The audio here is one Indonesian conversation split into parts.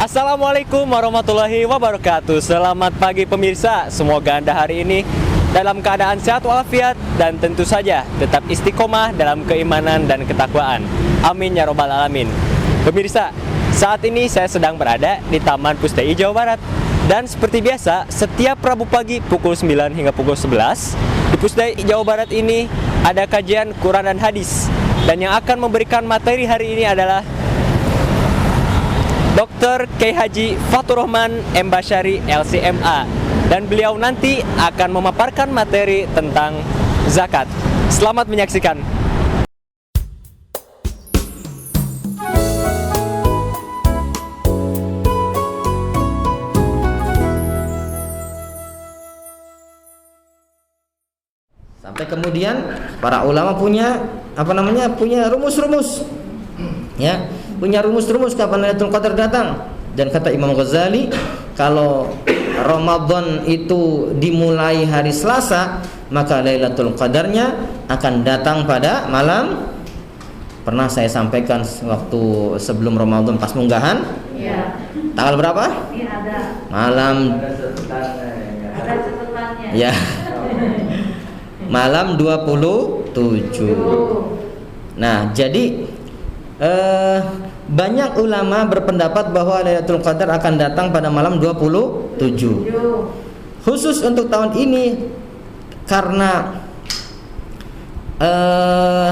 Assalamualaikum warahmatullahi wabarakatuh. Selamat pagi pemirsa. Semoga Anda hari ini dalam keadaan sehat walafiat dan tentu saja tetap istiqomah dalam keimanan dan ketakwaan. Amin ya robbal alamin. Pemirsa, saat ini saya sedang berada di Taman Pusdai Jawa Barat. Dan seperti biasa, setiap Rabu pagi pukul 9 hingga pukul 11 di Pusdai Jawa Barat ini ada kajian Quran dan Hadis. Dan yang akan memberikan materi hari ini adalah Dr. Kiai Haji Fathur Rahman M. Basyari LCMA, dan beliau nanti akan memaparkan materi tentang zakat. Selamat menyaksikan. Sampai kemudian para ulama punya punya rumus-rumus, ya, punya rumus-rumus kapan Lailatul Qadar datang. Dan kata Imam Ghazali, kalau Ramadan itu dimulai hari Selasa, maka Lailatul Qadarnya akan datang pada malam. Pernah saya sampaikan waktu sebelum Ramadan pas munggahan. Ya. Tanggal berapa? Iya, ada. Malam. Ada catatannya. Ya. Malam 27. Nah, jadi banyak ulama berpendapat bahwa Lailatul Qadar akan datang pada malam 27. Khusus untuk tahun ini karena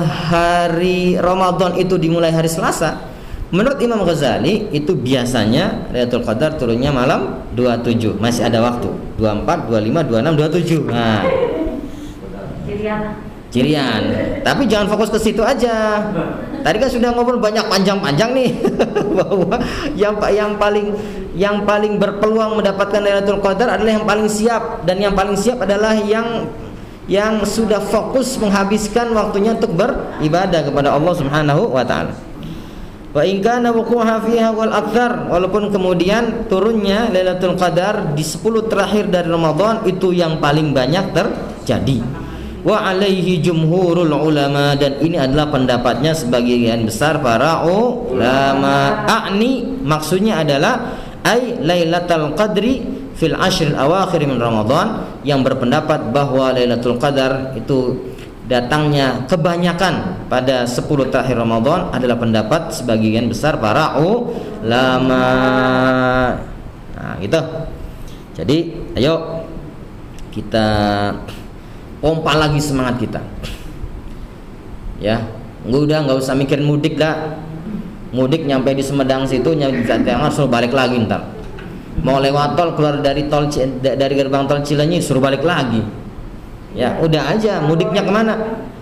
hari Ramadan itu dimulai hari Selasa. Menurut Imam Ghazali itu biasanya Lailatul Qadar turunnya malam 27. Masih ada waktu. 24, 25, 26, 27. Nah, cirian. Tapi jangan fokus ke situ aja. Tadi kan sudah ngobrol banyak panjang-panjang nih bahwa yang paling berpeluang mendapatkan Lailatul Qadar adalah yang paling siap, dan yang paling siap adalah yang sudah fokus menghabiskan waktunya untuk beribadah kepada Allah Subhanahu wa taala. Wa in kana wuquha fiha wal aktsar, walaupun kemudian turunnya Lailatul Qadar di 10 terakhir dari Ramadan itu yang paling banyak terjadi. Wa alaihi jumhurul ulama, dan ini adalah pendapatnya sebagian besar para ulama. Maksudnya adalah ai lailatul qadri fil ashril awakhir min Ramadan, yang berpendapat bahwa Lailatul Qadar itu datangnya kebanyakan pada 10 terakhir Ramadan adalah pendapat sebagian besar para ulama. Nah, gitu. Jadi, ayo kita pompa lagi semangat kita, ya. Nggak usah mikirin mudik dah. Mudik nyampe di Sumedang situ, jangan suruh balik lagi ntar. Mau lewat tol, keluar dari gerbang tol Cilenyi suruh balik lagi. Ya udah aja, mudiknya kemana?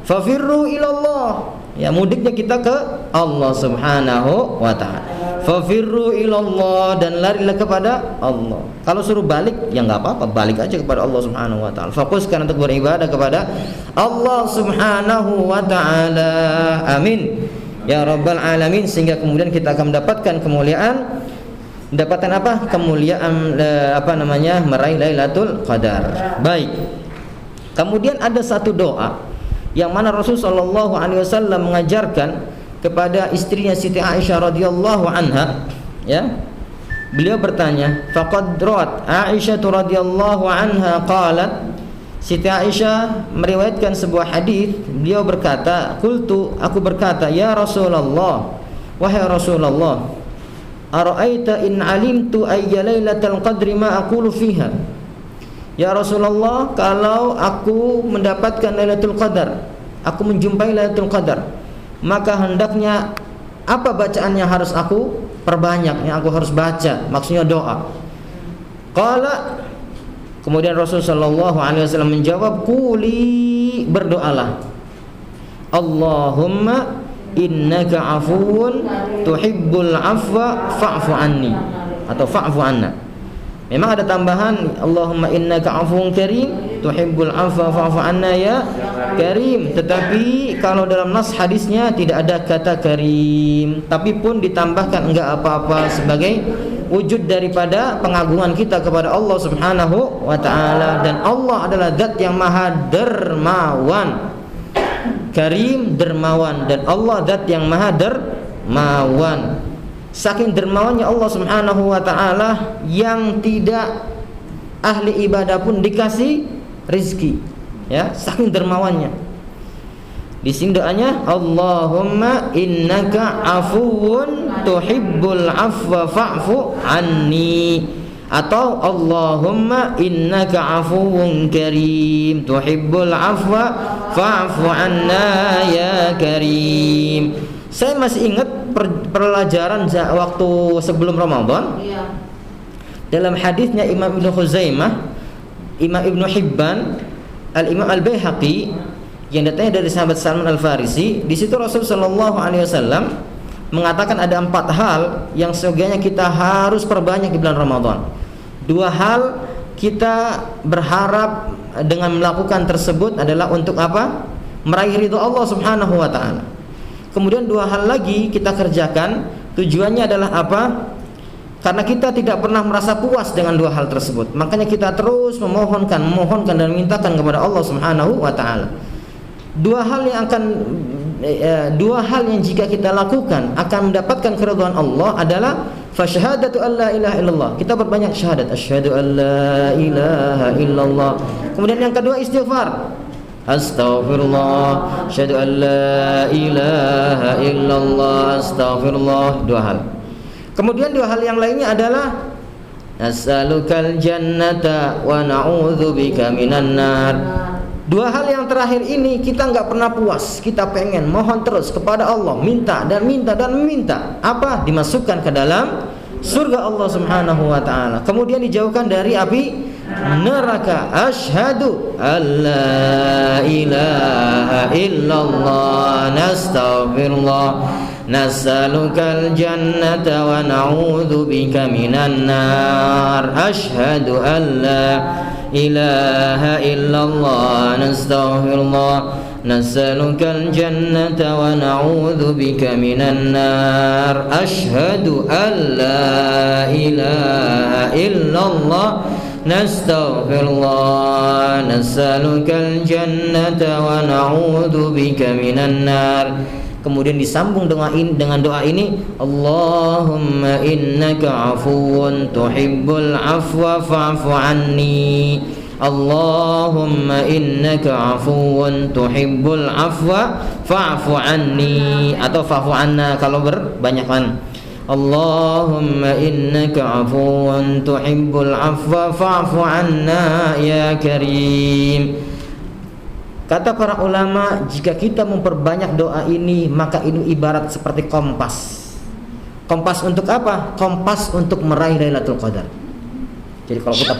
Fafirru ilallah. Ya, mudiknya kita ke Allah Subhanahu wa ta'ala. Fafirru ilallah, dan larilah kepada Allah. Kalau suruh balik, ya nggak apa-apa, balik aja kepada Allah Subhanahu wa ta'ala. Fokuskan untuk beribadah kepada Allah Subhanahu wa ta'ala. Amin ya rabbal alamin. Sehingga kemudian kita akan mendapatkan kemuliaan. Mendapatkan apa? Kemuliaan meraih Lailatul Qadar. Baik. Kemudian ada satu doa yang mana Rasulullah SAW mengajarkan kepada istrinya Siti Aisyah radhiyallahu anha, ya. Beliau bertanya, faqad rawat Aisyah radhiyallahu anha qalat, Siti Aisyah meriwayatkan sebuah hadis, beliau berkata, aku berkata, ya Rasulullah, wahai Rasulullah, ara'aita in alimtu ayya lailatul qadri ma aqulu fiha. Ya Rasulullah, kalau aku mendapatkan Lailatul Qadar, aku menjumpai Lailatul Qadar, maka hendaknya apa bacaan yang harus aku perbanyak, yang aku harus baca, maksudnya doa. Qala, kemudian Rasulullah SAW menjawab, quli, berdoalah, Allahumma innaka afuwun tuhibbul afwa fa'fu anni, atau fa'fu anna. Memang ada tambahan, Allahumma innaka afuwun karim tuhibbul afwa fa'fu anna ya karim. Tetapi kalau dalam nas hadisnya tidak ada kata karim, tapi pun ditambahkan enggak apa-apa sebagai wujud daripada pengagungan kita kepada Allah Subhanahu wa ta'ala. Dan Allah adalah zat yang maha dermawan, karim, dermawan, dan Allah zat yang maha dermawan. saking dermawannya Allah Subhanahu wa taala, yang tidak ahli ibadah pun dikasih rezeki. Ya, saking dermawannya. Di sini doanya, Allahumma innaka afuwun tuhibbul afwa fa'fu anni, atau Allahumma innaka afuwun karim tuhibbul afwa fa'fu anna ya karim. Saya masih ingat pelajaran waktu sebelum Ramadan. Dalam hadisnya Imam Ibnu Khuzaimah, Imam Ibnu Hibban, Al-Imam Al-Baihaqi, yang datangnya dari sahabat Salman Al-Farisi, di situ Rasul sallallahu alaihi wasallam mengatakan ada 4 hal yang seyogianya kita harus perbanyak di bulan Ramadan. 2 hal kita berharap dengan melakukan tersebut adalah untuk apa? Meraih ridho Allah Subhanahu wa taala. Kemudian 2 hal lagi kita kerjakan, tujuannya adalah apa? Karena kita tidak pernah merasa puas dengan 2 hal tersebut. Makanya kita terus memohonkan dan memintakan kepada Allah Subhanahu wa taala. 2 hal yang jika kita lakukan akan mendapatkan keridhaan Allah adalah fasyahadatu alla ilaha illallah. Kita berbanyak syahadat, asyhadu alla ilaha illallah. Kemudian yang kedua istighfar. Astaghfirullah, asyhadu alla ilaha illallah, astaghfirullah. 2 hal. Kemudian 2 hal yang lainnya adalah nas'alukal jannata wa na'udzubika minan nar. 2 hal yang terakhir ini kita nggak pernah puas, kita pengen mohon terus kepada Allah, minta dan minta dan minta. Apa? Dimasukkan ke dalam surga Allah Subhanahu wa taala. Kemudian dijauhkan dari api neraka. Asyhadu alla ilaha illallah, nastaghfirullah, nas'alukal jannata wa na'udzubika minan nar. Asyhadu alla ilaha illallah, nastaghfirullah, nas'alukal jannata wa na'udzubika minan nar. Asyhadu alla ilaha illallah, nastaghfirullah, nas'alukal jannata wa na'udzubika minan nar. Kemudian disambung dengan doa ini, Allahumma innaka afuwun tuhibbul afwa fa'fu anni. Allahumma innaka afuwun tuhibbul afwa fa'fu anni, atau fa'fu anna kalau berbanyakan. Allahumma innaka afuwun tuhibbul afwa fa'fu anna ya karim. Kata para ulama, jika kita memperbanyak doa ini, maka ini ibarat seperti kompas. Kompas untuk apa? Kompas untuk meraih Lailatul Qadar. Jadi kalau kita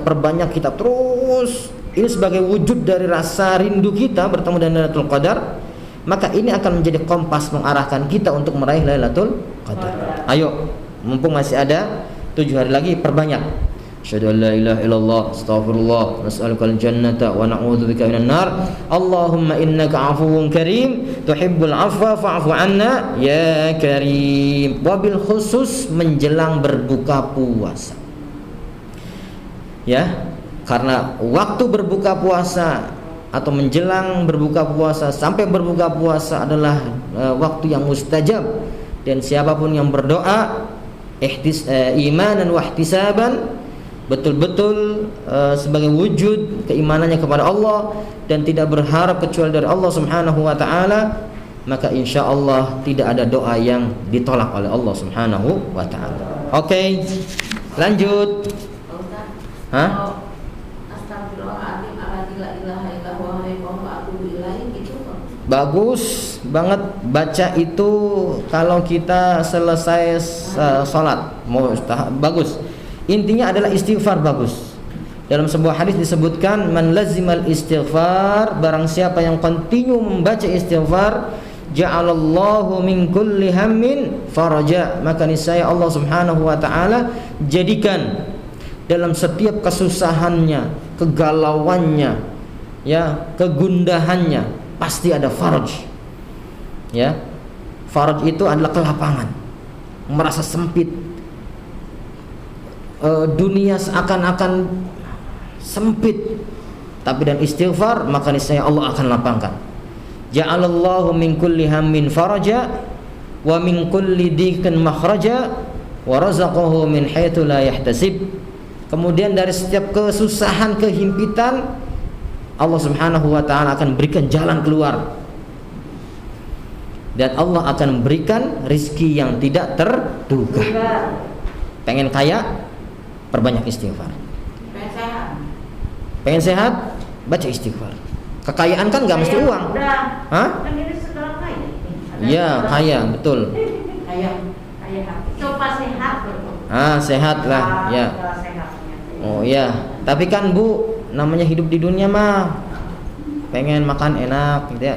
perbanyak, kita terus, ini sebagai wujud dari rasa rindu kita bertemu dengan Lailatul Qadar, maka ini akan menjadi kompas mengarahkan kita untuk meraih Lailatul Qadar. Ayo, mumpung masih ada 7 hari lagi, perbanyak. Asyhadu an la ilaha illallah, astaghfirullah, nas'alukal jannata wa na'udzubika minan nar. Allahumma innaka afuwun karim tuhibbul afwa fa'fu anna ya karim. Wabil khusus menjelang berbuka puasa. Ya, karena waktu berbuka puasa atau menjelang berbuka puasa sampai berbuka puasa adalah waktu yang mustajab, dan siapapun yang berdoa imanan wa ihtisaban, betul-betul sebagai wujud keimanannya kepada Allah dan tidak berharap kecuali dari Allah Subhanahu wa taala, maka insyaallah tidak ada doa yang ditolak oleh Allah Subhanahu wa taala. Oke, lanjut. Hah? Astagfirullahaladzim, la ilaha illallah wa atubu ilaih, gitu. Bagus banget baca itu kalau kita selesai sholat, bagus. Intinya adalah istighfar, bagus. Dalam sebuah hadis disebutkan, man lazimal istighfar, barang siapa yang kontinu membaca istighfar, ja'alallahu min kulli hammin faraja, maka niscaya Allah Subhanahu wa taala jadikan dalam setiap kesusahannya, kegalauannya, ya, kegundahannya, pasti ada faraj. Ya. Faraj itu adalah kelapangan, merasa sempit, dunia seakan-akan sempit, tapi dan istighfar maka niscaya Allah akan lapangkan. Ja'alallahu min kulli hammin faraja, wa min kulli dikin makhraja wa razaqahu min haitsu la yahtasib. Kemudian dari setiap kesusahan, kehimpitan, Allah Subhanahu wa taala akan berikan jalan keluar. Dan Allah akan memberikan rizki yang tidak terduga. Pengen kaya, perbanyak istighfar. Pengen sehat, baca istighfar. Kekayaan kan nggak mesti uang. Hah? Iya, kaya, betul. Coba sehat betul. Sehat lah, ya. Oh iya, tapi kan Bu, namanya hidup di dunia mah pengen makan enak gitu ya.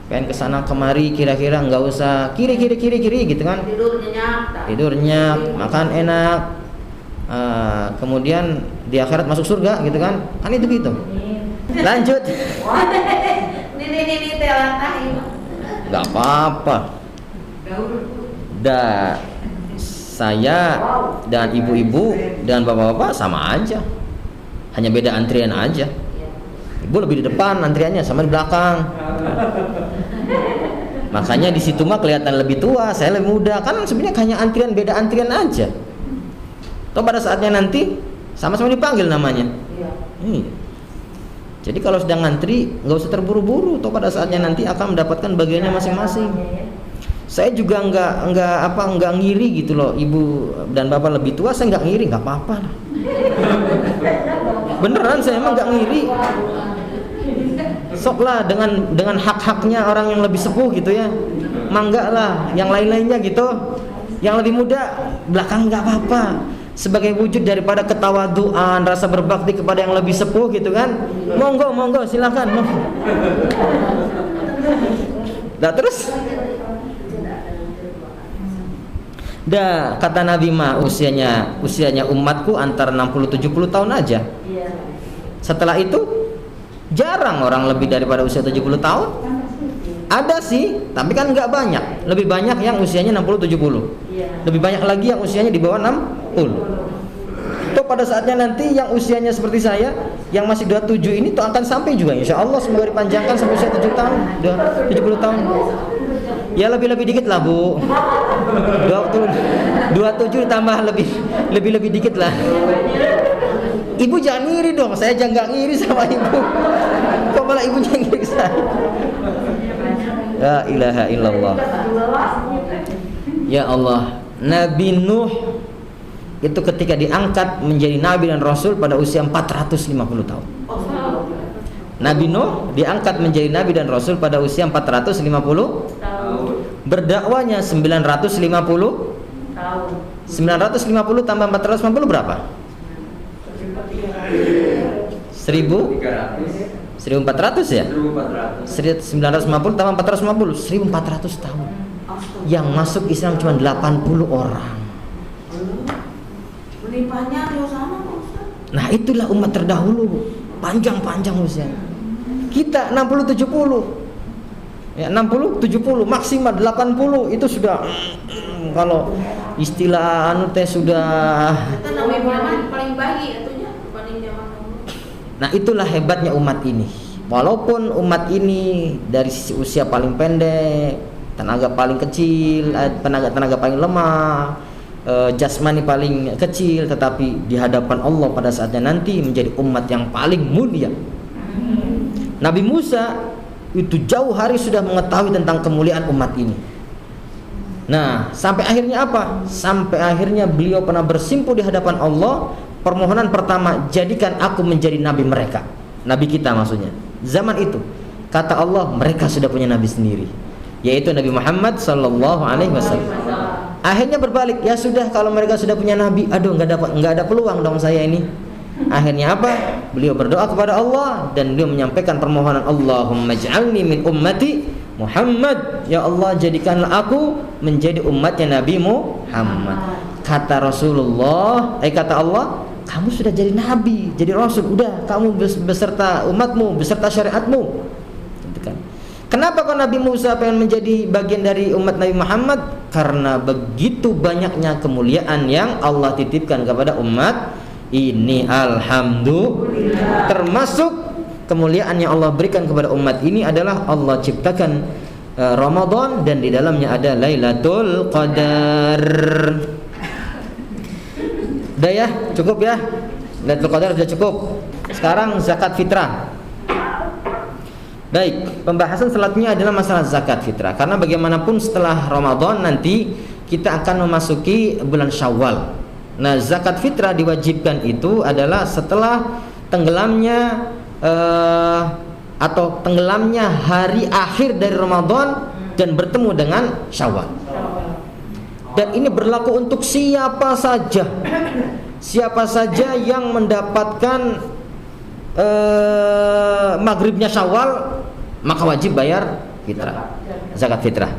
Pengen kesana kemari, kira-kira nggak usah kiri gitu kan. Tidur nyenyak, makan enak. Kemudian di akhirat masuk surga gitu kan. Kan itu gitu. Lanjut. Ini telatah ini. Nggak apa-apa. Saya dan ibu-ibu dan bapak-bapak sama aja. Hanya beda antrian aja. Ibu lebih di depan antriannya, sama di belakang. Makanya di situ mah kelihatan lebih tua, saya lebih muda. Kan sebenarnya hanya antrian, beda antrian aja. Toh pada saatnya nanti sama-sama dipanggil namanya. Iya. Jadi kalau sedang ngantri nggak usah terburu-buru. Toh pada saatnya nanti akan mendapatkan bagiannya masing-masing. Saya juga nggak ngiri gitu loh. Ibu dan bapak lebih tua, saya nggak ngiri, nggak apa-apa lah. Beneran saya emang nggak ngiri. Sok lah dengan hak-haknya orang yang lebih sepuh gitu ya. Mangga lah, yang lain-lainnya gitu. Yang lebih muda belakang nggak apa-apa. Sebagai wujud daripada ketawaduan, rasa berbakti kepada yang lebih sepuh gitu kan. Monggo silakan. Nah terus kata Nabi mah usianya umatku antara 60-70 tahun aja. Setelah itu jarang orang lebih daripada usia 70 tahun. Ada sih, tapi kan nggak banyak. Lebih banyak yang usianya 60-70. Lebih banyak lagi yang usianya di bawah 60. Itu pada saatnya nanti yang usianya seperti saya, yang masih 27 ini tuh akan sampai juga insya Allah, semoga dipanjangkan sampai usia 7 tahun, 70 tahun. Ya lebih dikit lah Bu. 27 ditambah lebih dikit lah. Ibu jangan ngiri dong, saya jangan nggak ngiri sama ibu. Kok malah ibunya ngiri ke saya? La ilaha illallah. Ya Allah, Nabi Nuh itu ketika diangkat menjadi nabi dan rasul pada usia 450 tahun. Nabi Nuh diangkat menjadi nabi dan rasul pada usia 450 tahun. Berdakwanya 950 tahun. 950 tambah 450 berapa? 1400 ya? 950 tambah 450, 1400 tahun. Yang masuk Islam cuma 80 orang. Nah, itulah umat terdahulu, panjang-panjang usia. Kita 60-70. Ya, 60-70 maksimal 80 itu sudah kalau istilah sudah. Nah, itulah hebatnya umat ini. Walaupun umat ini dari sisi usia paling pendek, tenaga paling kecil, tenaga paling lemah, jasmani paling kecil, tetapi di hadapan Allah pada saatnya nanti menjadi umat yang paling mulia. Nabi Musa itu jauh hari sudah mengetahui tentang kemuliaan umat ini. Nah, sampai akhirnya apa? Sampai akhirnya beliau pernah bersimpuh di hadapan Allah. Permohonan pertama, jadikan aku menjadi nabi mereka. Nabi kita maksudnya. Zaman itu, kata Allah, mereka sudah punya nabi sendiri, yaitu Nabi Muhammad sallallahu alaihi wasallam. Akhirnya berbalik, ya sudah kalau mereka sudah punya nabi, aduh enggak ada peluang dong saya ini. Akhirnya apa? Beliau berdoa kepada Allah dan beliau menyampaikan permohonan, Allahumma ij'alni min ummati Muhammad. Ya Allah, jadikanlah aku menjadi umatnya Nabi Muhammad. Kata Rasulullah, kata Allah, kamu sudah jadi nabi, jadi rasul, udah kamu beserta umatmu, beserta syariatmu. Gitu kan. Kenapa kok Nabi Musa pengen menjadi bagian dari umat Nabi Muhammad? Karena begitu banyaknya kemuliaan yang Allah titipkan kepada umat ini. Alhamdulillah. Termasuk kemuliaan yang Allah berikan kepada umat ini adalah Allah ciptakan Ramadan dan di dalamnya ada Lailatul Qadar. Udah ya, cukup ya. Lailatul Qadar sudah cukup. Sekarang zakat fitrah. Baik, pembahasan selanjutnya adalah masalah zakat fitrah. Karena bagaimanapun setelah Ramadan nanti kita akan memasuki bulan Syawal. Nah, zakat fitrah diwajibkan itu adalah setelah tenggelamnya atau tenggelamnya hari akhir dari Ramadan dan bertemu dengan Syawal. Dan ini berlaku untuk siapa saja. Siapa saja yang mendapatkan maghribnya Syawal, maka wajib bayar fitrah, zakat fitrah.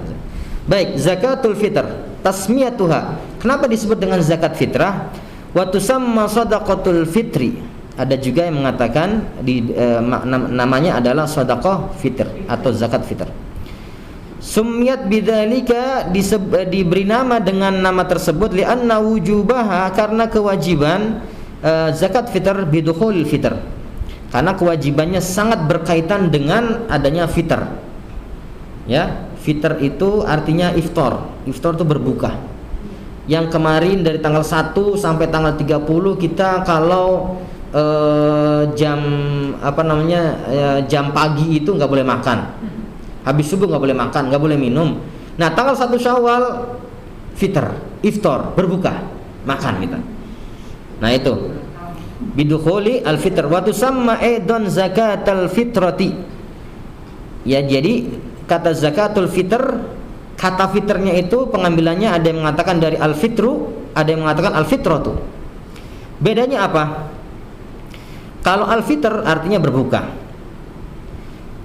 Baik, zakatul fitr, tasmiyatuha. Kenapa disebut dengan zakat fitrah? Wa tusamma shadaqatul fitri. Ada juga yang mengatakan namanya adalah shadaqah fitr atau zakat fitr. Sumiyat bidzalika, diberi nama dengan nama tersebut li'anna wujubaha, karena kewajiban zakat fitr bidukhul fitr. Karena kewajibannya sangat berkaitan dengan adanya fitr. Ya, fitr itu artinya iftar. Iftar itu berbuka. Yang kemarin dari tanggal 1 sampai tanggal 30 kita kalau jam jam pagi itu nggak boleh makan. Habis subuh nggak boleh makan, nggak boleh minum. Nah, tanggal 1 Syawal fitr, iftar, berbuka, makan kita. Nah, itu bidukhuli al-fitr wa tusamma aidan zakatul fitrati. Ya, jadi kata zakatul fitr, kata fitrnya itu pengambilannya ada yang mengatakan dari al-fitru, ada yang mengatakan al-fitratu. Bedanya apa? Kalau al-fitr artinya berbuka.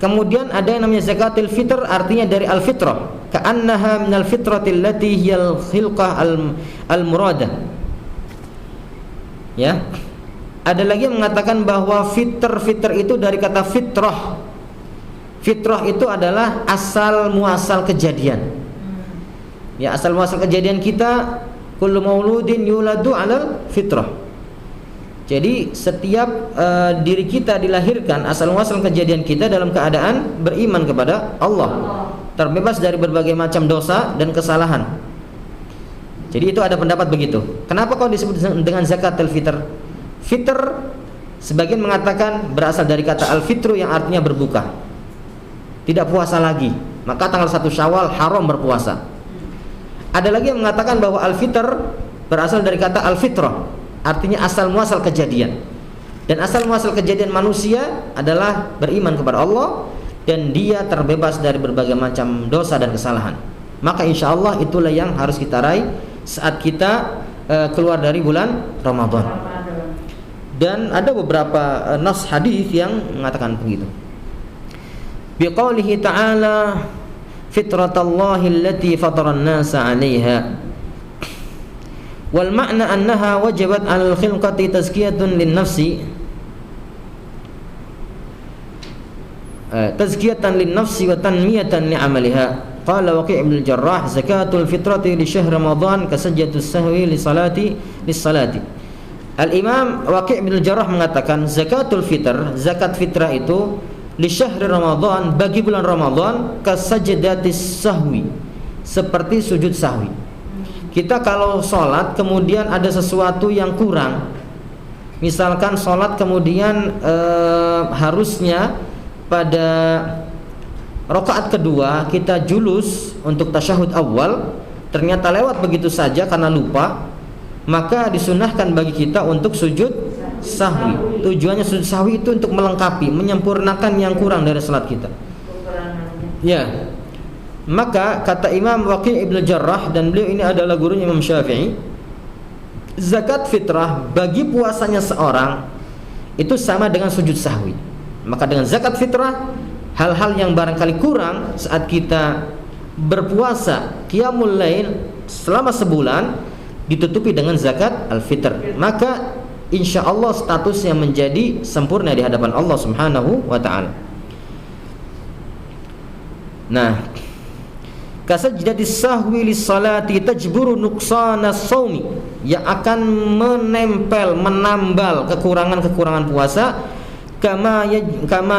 Kemudian ada yang namanya zakatul fitr, artinya dari al-fitrah. Ka'annaha minal fitratil lati hiyal khilqah al-muradah. Ya. Ada lagi yang mengatakan bahwa fitr itu dari kata fitrah. Fitrah itu adalah asal muasal kejadian. Ya, asal muasal kejadian kita, kullu mauludin yuladu 'alal fitrah. Jadi setiap diri kita dilahirkan, asal muasal kejadian kita dalam keadaan beriman kepada Allah, terbebas dari berbagai macam dosa dan kesalahan. Jadi itu ada pendapat begitu. Kenapa kau disebut dengan zakatul fitr? Fitr sebagian mengatakan berasal dari kata al-fitru yang artinya berbuka, tidak puasa lagi, maka tanggal 1 Syawal haram berpuasa. Ada lagi yang mengatakan bahwa al-fitr berasal dari kata al-fitrah, artinya asal muasal kejadian. Dan asal muasal kejadian manusia adalah beriman kepada Allah dan dia terbebas dari berbagai macam dosa dan kesalahan. Maka insya Allah itulah yang harus kita raih saat kita keluar dari bulan Ramadan. Dan ada beberapa nas hadis yang mengatakan begitu. Biqaulihi ta'ala fitratallahi allati fatara an-nasa 'alaiha. Wal ma'na annaha wajibat 'alal khilqati tazkiyatun lin-nafsi. Tazkiyatan lin-nafsi wa tanmiyatan li'amaliha. Qala Waqi' ibn al-Jarrah zakatul fitrati li syahr Ramadan kasajjatus sahwi li salati. Al-Imam Waqi' bin Al-Jarrah mengatakan zakatul fitr, zakat fitrah itu li syahri Ramadan, bagi bulan Ramadan, kasajdatis sahwi, seperti sujud sahwi. Kita kalau sholat kemudian ada sesuatu yang kurang, misalkan sholat kemudian harusnya pada rakaat kedua kita julus untuk tasyahud awal, ternyata lewat begitu saja karena lupa, maka disunahkan bagi kita untuk sujud sahwi. Tujuannya sujud sahwi itu untuk melengkapi, menyempurnakan yang kurang dari salat kita. Ya. Maka kata Imam Waqi' ibn Jarrah, dan beliau ini adalah gurunya Imam Syafi'i, zakat fitrah bagi puasanya seorang itu sama dengan sujud sahwi. Maka dengan zakat fitrah, hal-hal yang barangkali kurang saat kita berpuasa qiyamul lail selama sebulan ditutupi dengan zakat al-fitr, maka insya Allah statusnya menjadi sempurna di hadapan Allah Subhanahu wa ta'ala. Nah, kasajdatis sahwi lis-salati tajburu nuqsana shaumi, yang akan menempel, menambal kekurangan-kekurangan puasa, kama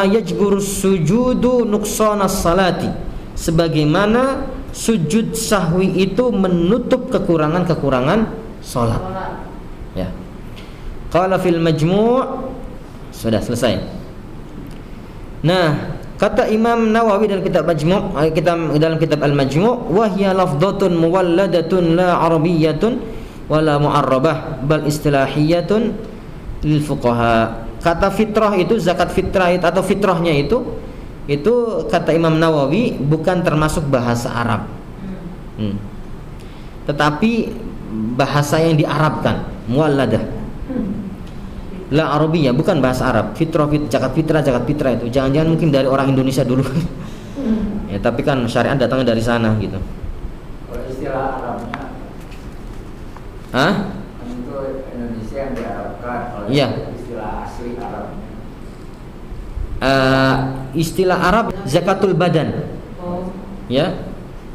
yajburu sujudu nuqsana salati, sebagaimana sujud sahwi itu menutup kekurangan-kekurangan salat. Ya. Qala fil majmu', sudah selesai. Nah, kata Imam Nawawi dalam kitab Majmu', dalam kitab Al-Majmu', wa hiya lafdhatun muwalladatun la arabiyyatun wala mu'arrabah bal istilahiyatun lil fuqaha. Kata fitrah itu, zakat fitrah itu atau fitrahnya itu kata Imam Nawawi bukan termasuk bahasa Arab. Tetapi bahasa yang diarabkan, muwalladah. La Arabiyah, bukan bahasa Arab. Fitrah, zakat fitrah itu jangan-jangan mungkin dari orang Indonesia dulu. Ya, tapi kan syariat datangnya dari sana gitu. Kalau istilah Arabnya, Hah? untuk Indonesia yang diarabkan, kalau Iya. istilah asli Arabnya. Istilah Arab zakatul badan. Ya.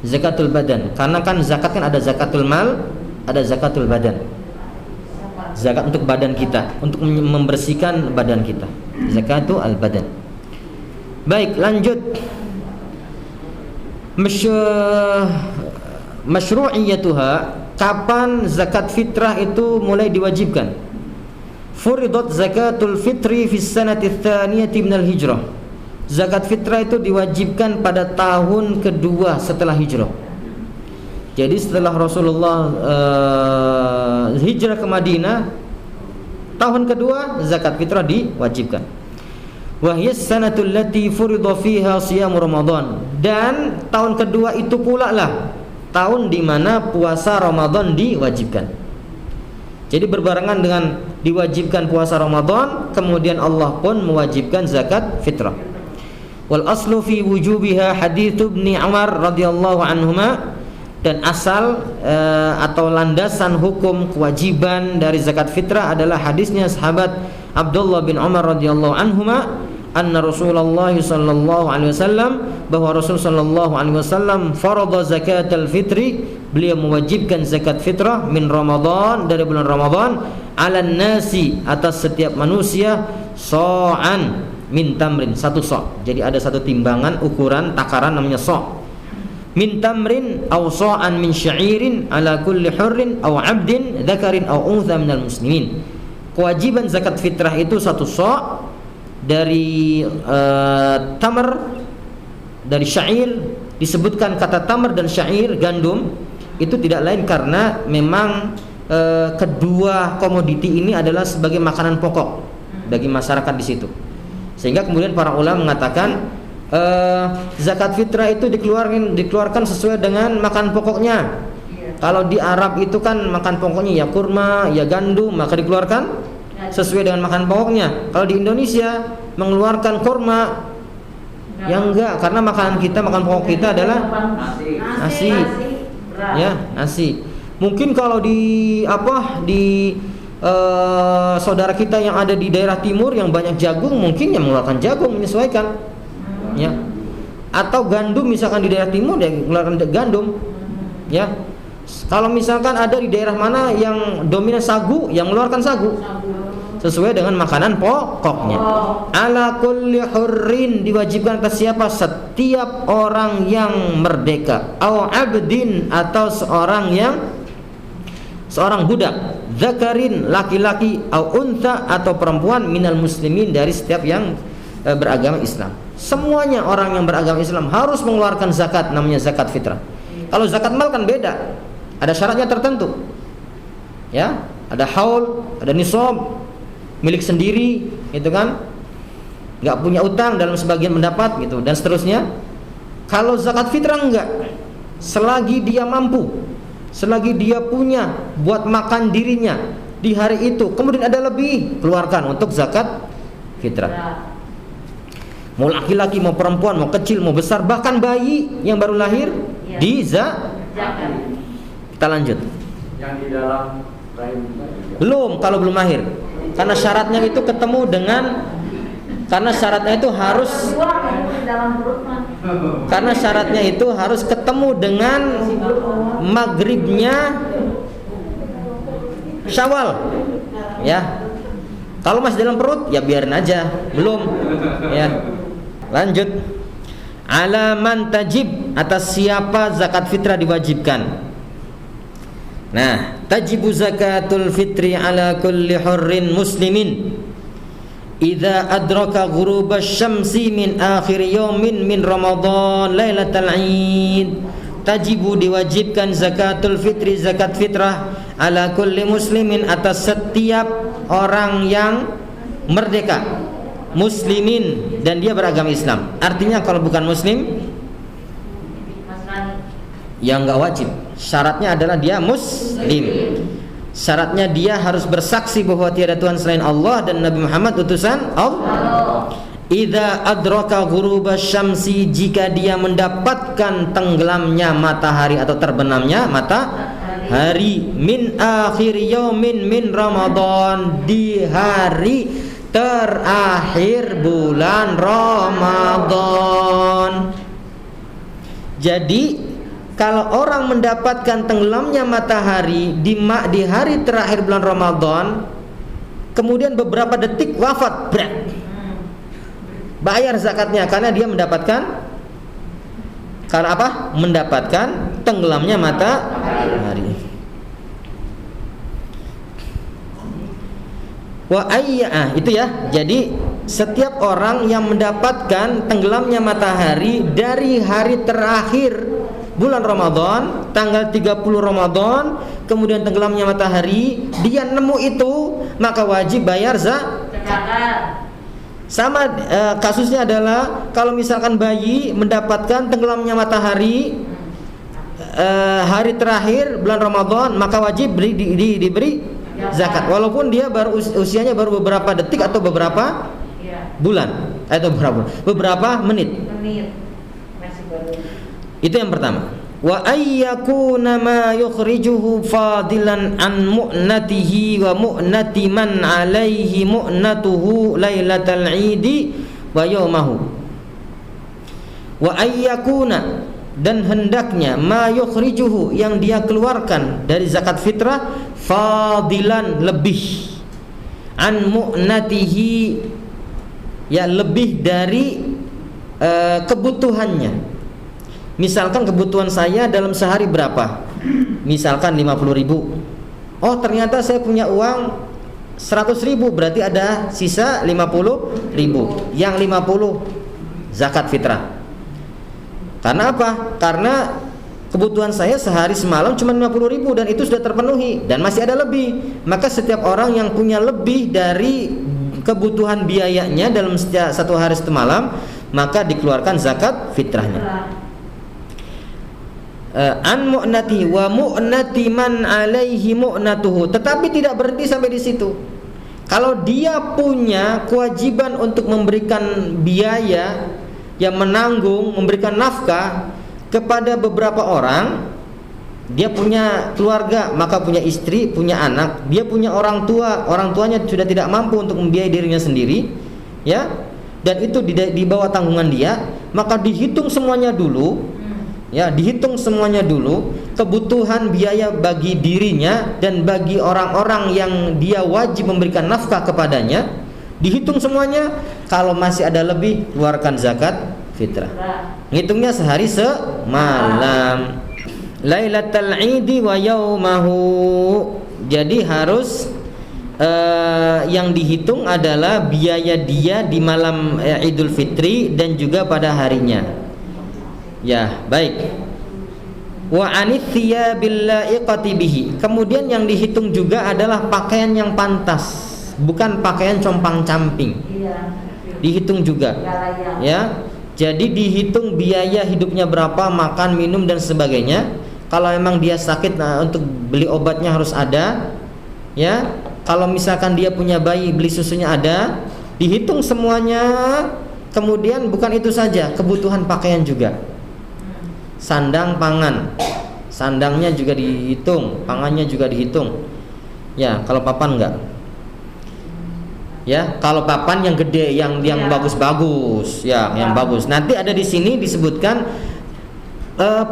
Zakatul badan. Karena kan zakat kan ada zakatul mal, ada zakatul badan. Zakat untuk badan kita, untuk membersihkan badan kita. Zakatul al-badan. Baik, lanjut. Masyru'iyatuha, kapan zakat fitrah itu mulai diwajibkan? Furidat zakatul fitri fi sanati tsaniyati minal hijrah. Zakat fitrah itu diwajibkan pada tahun kedua setelah hijrah. Jadi setelah Rasulullah hijrah ke Madinah, tahun kedua zakat fitrah diwajibkan. Wa hiya sanatul lati furida fiha shiyam Ramadan. Dan tahun kedua itu pula lah tahun di mana puasa Ramadan diwajibkan. Jadi berbarengan dengan diwajibkan puasa Ramadan, kemudian Allah pun mewajibkan zakat fitrah. Wal aslu fi wujubiha hadits Ibnu Umar radhiyallahu anhuma. Dan asal atau landasan hukum kewajiban dari zakat fitrah adalah hadisnya sahabat Abdullah bin Umar radhiyallahu anhuma, anna Rasulullah sallallahu alaihi wasallam, bahwa Rasul sallallahu alaihi wasallam farada zakatal fitri, beliau mewajibkan zakat fitrah min Ramadan, dari bulan Ramadan, ala nasi, atas setiap manusia, sa'an min tamrin, satu sa'. Jadi ada satu timbangan ukuran takaran namanya sa'. Min tamrin aw sa'an min sya'irin ala kulli hurrin aw 'abdin dzakarin aw untha minal muslimin. Kewajiban zakat fitrah itu satu sa' dari tamar, dari syair. Disebutkan kata tamar dan syair, gandum, itu tidak lain karena memang kedua komoditi ini adalah sebagai makanan pokok bagi masyarakat di situ. Sehingga kemudian para ulama mengatakan zakat fitrah itu dikeluarkan sesuai dengan makan pokoknya. Kalau di Arab itu kan makan pokoknya ya kurma, ya gandum, maka dikeluarkan sesuai dengan makan pokoknya. Kalau di Indonesia mengeluarkan kurma, ya enggak, karena makanan kita, makan pokok kita adalah nasi. Ya, nasi. Mungkin kalau di saudara kita yang ada di daerah timur yang banyak jagung, mungkin yang mengeluarkan jagung, menyesuaikan. Ya. Atau gandum, misalkan di daerah timur ya mengeluarkan gandum. Ya. Kalau misalkan ada di daerah mana yang dominan sagu, yang mengeluarkan sagu sesuai dengan makanan pokoknya. Ala kulli hurrin, diwajibkan atas siapa? Setiap orang yang merdeka. Au abdin, atau seorang budak. Zakarin, laki-laki. Au untha, atau perempuan. Minal muslimin, dari setiap yang beragama Islam. Semuanya orang yang beragama Islam harus mengeluarkan zakat, namanya zakat fitrah. Kalau zakat mal kan beda, ada syaratnya tertentu. Ya, ada haul, ada nisab, milik sendiri, itu kan, nggak punya utang dalam sebagian pendapat, gitu, dan seterusnya. Kalau zakat fitrah enggak, selagi dia mampu, selagi dia punya buat makan dirinya di hari itu, kemudian ada lebih, keluarkan untuk zakat fitrah. Mau laki-laki, mau perempuan, mau kecil, mau besar, bahkan bayi yang baru lahir di zakat. Kita lanjut. Yang di dalam rahim Belum, kalau belum lahir. Karena syaratnya itu ketemu dengan, karena syaratnya itu harus, karena syaratnya itu harus ketemu dengan maghribnya Syawal. Ya. Kalau masih dalam perut ya biarin aja, belum. Ya. Lanjut. ala man tajib, atas siapa zakat fitrah diwajibkan. Nah, tajibu zakatul fitri ala kulli hurrin muslimin idza adraka ghurubasy syamsi min akhir yaumin min Ramadan lailatal Id. Tajibu diwajibkan zakatul fitri, zakat fitrah ala kulli muslimin, atas setiap orang yang merdeka, muslimin, dan dia beragama Islam. Artinya kalau bukan muslim ya nggak wajib. Syaratnya adalah dia muslim. Syaratnya dia harus bersaksi bahwa tiada Tuhan selain Allah dan Nabi Muhammad utusan Allah. Idza adraka ghurubasy syamsi, jika dia mendapatkan tenggelamnya matahari atau terbenamnya matahari, min akhir yaumin min Ramadan, di hari terakhir bulan Ramadan. Jadi kalau orang mendapatkan tenggelamnya matahari di hari terakhir bulan Ramadan, kemudian beberapa detik wafat, bayar zakatnya karena dia mendapatkan, karena apa? Mendapatkan tenggelamnya matahari. Itu ya. Jadi setiap orang yang mendapatkan tenggelamnya matahari dari hari terakhir bulan Ramadan, tanggal 30 Ramadan, kemudian tenggelamnya matahari, dia nemu itu, maka wajib bayar zakat. Sama kasusnya adalah kalau misalkan bayi mendapatkan tenggelamnya matahari hari terakhir bulan Ramadan, maka wajib diberi zakat, walaupun dia baru usianya baru beberapa detik atau beberapa bulan atau beberapa menit. Itu yang pertama. Wa ayyakuna ma yukhrijuhu fadilan an mu'natihi wa mu'nati man alaihi mu'natuhu lailatal idi wa yaumahu. Wa ayyakuna, dan hendaknya, ma yukhrijuhu, yang dia keluarkan dari zakat fitrah, fadilan, lebih, an mu'natihi, ya lebih dari kebutuhannya. Misalkan kebutuhan saya dalam sehari berapa? Misalkan 50.000. Oh, ternyata saya punya uang 100.000, berarti ada sisa 50.000. Yang 50 zakat fitrah. Karena apa? Karena kebutuhan saya sehari semalam cuma 50.000 dan itu sudah terpenuhi dan masih ada lebih. Maka setiap orang yang punya lebih dari kebutuhan biayanya dalam satu hari semalam, maka dikeluarkan zakat fitrahnya. An mu'nati wa mu'nati man alaihi mu'natuhu. Tetapi tidak berhenti sampai di situ. Kalau dia punya kewajiban untuk memberikan biaya, yang menanggung, memberikan nafkah kepada beberapa orang, dia punya keluarga, maka punya istri, punya anak, dia punya orang tua, orang tuanya sudah tidak mampu untuk membiayai dirinya sendiri, ya, dan itu di bawah tanggungan dia, maka dihitung semuanya dulu. Ya, dihitung semuanya dulu, kebutuhan biaya bagi dirinya dan bagi orang-orang yang dia wajib memberikan nafkah kepadanya, dihitung semuanya. Kalau masih ada lebih, keluarkan zakat fitrah. Ngitungnya sehari semalam. Lailatul Idi wa yaumahu. Jadi harus yang dihitung adalah biaya dia di malam Idul Fitri dan juga pada harinya. Ya, baik. Wa anith thiyabil laiqati bihi. Kemudian yang dihitung juga adalah pakaian yang pantas, bukan pakaian compang-camping. Dihitung juga. Ya. Jadi dihitung biaya hidupnya berapa, makan, minum dan sebagainya. Kalau memang dia sakit, nah untuk beli obatnya harus ada. Ya. Kalau misalkan dia punya bayi, beli susunya ada. Dihitung semuanya. Kemudian bukan itu saja, kebutuhan pakaian juga. Sandang pangan, sandangnya juga dihitung, pangannya juga dihitung. Ya, kalau papan enggak. Ya, kalau papan yang gede, yang bagus-bagus, ya, yang bagus. Nanti ada di sini disebutkan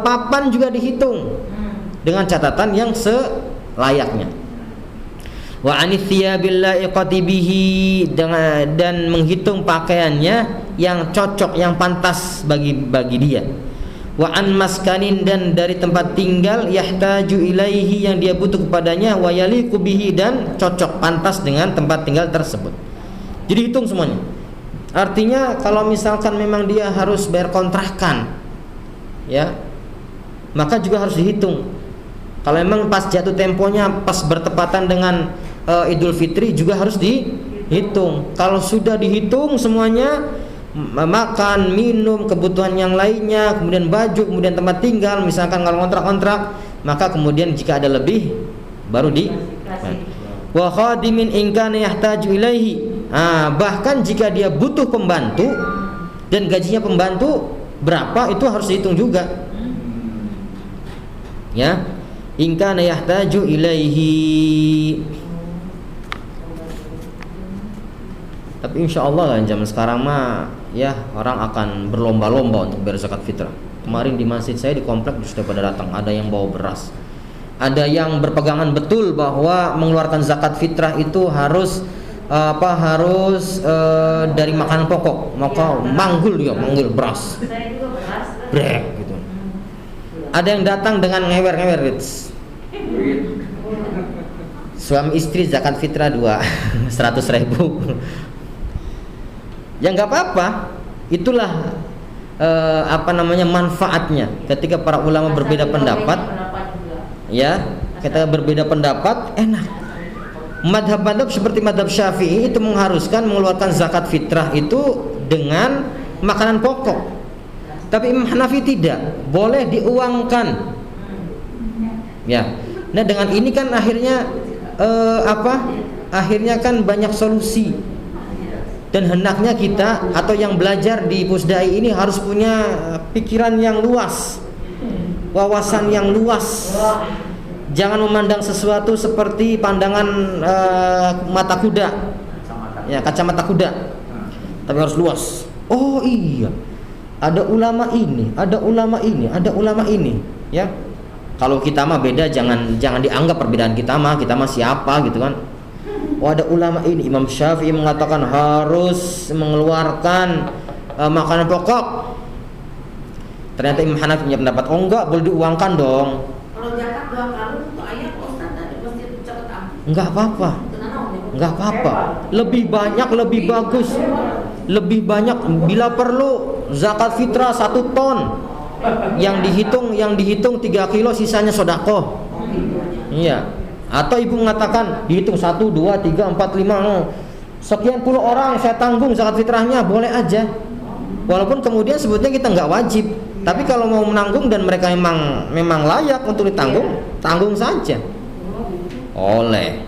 papan juga dihitung dengan catatan yang selayaknya. Wa anithiyabil laiqati bihi, dan menghitung pakaiannya yang cocok, yang pantas bagi dia. Wa an maskanin, dan dari tempat tinggal, yahtaju ilaihi, yang dia butuh kepadanya, wa yaliqu bihi, dan cocok pantas dengan tempat tinggal tersebut. Jadi hitung semuanya. Artinya kalau misalkan memang dia harus bayar kontrakan, ya, maka juga harus dihitung. Kalau memang pas jatuh temponya pas bertepatan dengan Idul Fitri, juga harus dihitung. Kalau sudah dihitung semuanya, makan, minum, kebutuhan yang lainnya, kemudian baju, kemudian tempat tinggal, misalkan kalau kontrak-kontrak, maka kemudian jika ada lebih baru di wa khadimin in kana yahtaju ilaihi. Bahkan jika dia butuh pembantu dan gajinya pembantu berapa, itu harus dihitung juga. Ya, in kana yahtaju ilaihi. Tapi insya Allah kan zaman sekarang mah ya orang akan berlomba-lomba untuk bayar zakat fitrah. Kemarin di masjid saya di komplek sudah pada datang, ada yang bawa beras, ada yang berpegangan betul bahwa mengeluarkan zakat fitrah itu harus dari makanan pokok, maka manggul beras, Saya juga beras. brek gitu. Ada yang datang dengan ngewer-ngewer gitu. Suami istri zakat fitrah 100.000. Ya nggak apa-apa, itulah manfaatnya ketika para ulama berbeda pendapat. Ya, kita berbeda pendapat, enak. Madhab-madhab seperti madhab Syafi'i itu mengharuskan mengeluarkan zakat fitrah itu dengan makanan pokok. Tapi Imam Hanafi tidak, boleh diuangkan. Ya, nah dengan ini kan akhirnya akhirnya kan banyak solusi. Dan hendaknya kita atau yang belajar di Pusdai ini harus punya pikiran yang luas, wawasan yang luas. Jangan memandang sesuatu seperti pandangan mata kuda, ya, kacamata kuda. Tapi harus luas. Oh iya, ada ulama ini, ada ulama ini, ada ulama ini, ya. Kalau kita mah beda, jangan dianggap perbedaan kita mah siapa gitu kan. Oh, ada ulama ini, Imam Syafi'i mengatakan harus mengeluarkan makanan pokok. Ternyata Imam Hanafi punya pendapat, oh enggak, boleh diuangkan dong. Kalau zakat 2 karung untuk ayat Ustaz tadi pasti cepat amat. Enggak apa-apa. Enggak apa-apa. Lebih banyak lebih bagus. Lebih banyak bila perlu zakat fitrah 1 ton. Yang dihitung 3 kilo, sisanya sedekah. Iya. Atau ibu mengatakan dihitung 1, 2, 3, 4, 5 sekian puluh orang saya tanggung zakat fitrahnya, boleh aja. Walaupun kemudian sebutnya kita nggak wajib, tapi kalau mau menanggung dan mereka memang layak untuk ditanggung, tanggung saja. Oleh.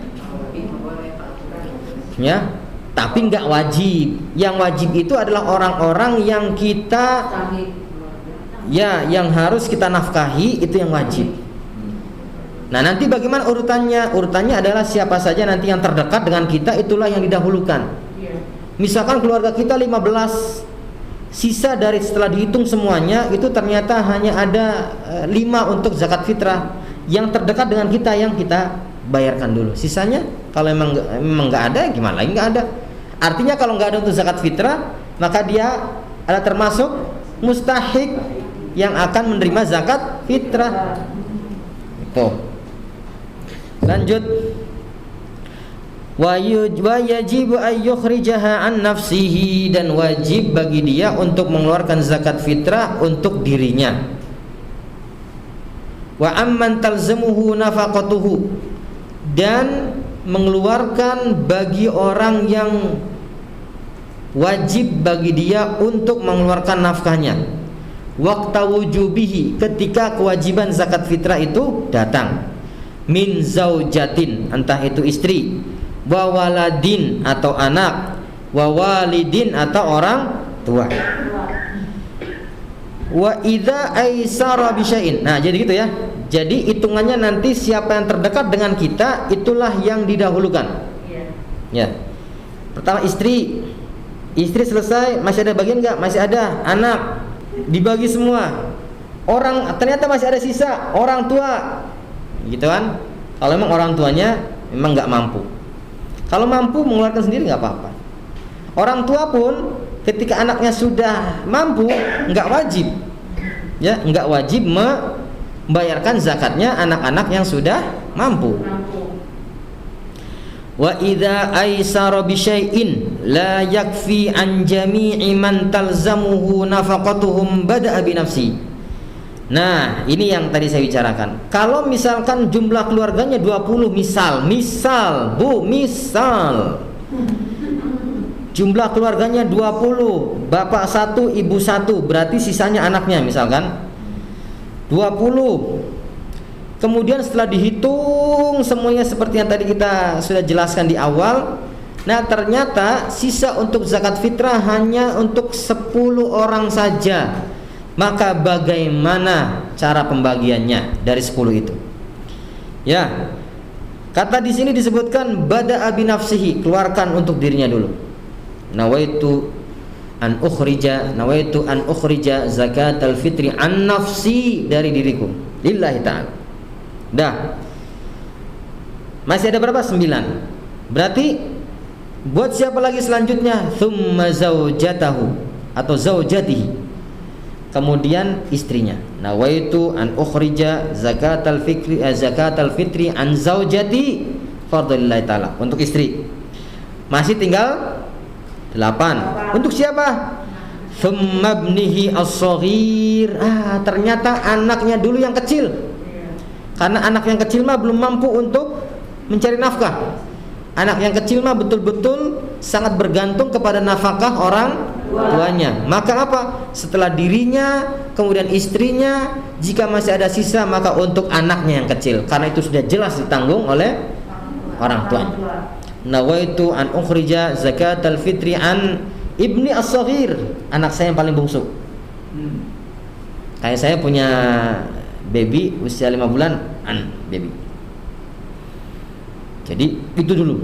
Ya, tapi nggak wajib. Yang wajib itu adalah orang-orang yang kita yang harus kita nafkahi, itu yang wajib. Nah, nanti bagaimana urutannya? Urutannya adalah siapa saja nanti yang terdekat dengan kita, itulah yang didahulukan. Misalkan keluarga kita 15, sisa dari setelah dihitung semuanya itu ternyata hanya ada 5 untuk zakat fitrah. Yang terdekat dengan kita yang kita bayarkan dulu. Sisanya kalau memang nggak ada, gimana lagi nggak ada. Artinya kalau nggak ada untuk zakat fitrah, maka dia adalah termasuk mustahik yang akan menerima zakat fitrah. Itu. Lanjut. Wa yajibu ay yukhrijaha an nafsihi, dan wajib bagi dia untuk mengeluarkan zakat fitrah untuk dirinya. Wa amman talzamuhu nafaqatuhu, dan mengeluarkan bagi orang yang wajib bagi dia untuk mengeluarkan nafkahnya. Waqta wujubihi, ketika kewajiban zakat fitrah itu datang. Min zaujatin, entah itu istri, wa waladin atau anak, wa walidin atau orang tua. Wa idza aisara bi syai'in. Nah, jadi gitu ya. Jadi hitungannya nanti siapa yang terdekat dengan kita, itulah yang didahulukan. Ya. Pertama istri. Istri selesai, masih ada bagian enggak? Masih ada. Anak dibagi semua. Orang ternyata masih ada sisa, orang tua. Gitu kan? Kalau memang orang tuanya memang nggak mampu. Kalau mampu mengeluarkan sendiri nggak apa-apa. Orang tua pun ketika anaknya sudah mampu, nggak wajib, ya, nggak wajib membayarkan zakatnya anak-anak yang sudah mampu. Wa idza aisara bi syai'in la yakfi an jami'i man talzamuhu nafaqatuhum bada'a bi nafsi. Nah, ini yang tadi saya bicarakan. Kalau misalkan jumlah keluarganya 20, misal jumlah keluarganya 20, bapak 1, ibu 1, berarti sisanya anaknya misalkan 20. Kemudian setelah dihitung semuanya seperti yang tadi kita sudah jelaskan di awal, nah ternyata sisa untuk zakat fitrah hanya untuk 10 orang saja. Maka bagaimana cara pembagiannya dari 10 itu? Ya, kata di sini disebutkan bada'a bi nafsihi, keluarkan untuk dirinya dulu. Nawaitu an ukhrija zakatal fitri an nafsi, dari diriku lillahi ta'ala. Dah. Masih ada berapa? 9. Berarti buat siapa lagi selanjutnya? Thumma zaujatahu atau zaujatihi. Kemudian istrinya. Nawaitu an ukhrija zakatal fitri an zaujati fardhillahi ta'ala, untuk istri. Masih tinggal 8. Untuk siapa? Thumma ibnihi as-shaghir. Ternyata anaknya dulu yang kecil. Karena anak yang kecil mah belum mampu untuk mencari nafkah. Anak yang kecil mah betul-betul sangat bergantung kepada nafkah orang tuanya. Maka apa? Setelah dirinya, kemudian istrinya, jika masih ada sisa maka untuk anaknya yang kecil. Karena itu sudah jelas ditanggung oleh orang tuanya. Nawaitu an ukhrija zakatal fitri an ibni as-shaghir, anak saya yang paling bungsu. Kayak saya punya baby usia 5 bulan, baby. Jadi itu dulu.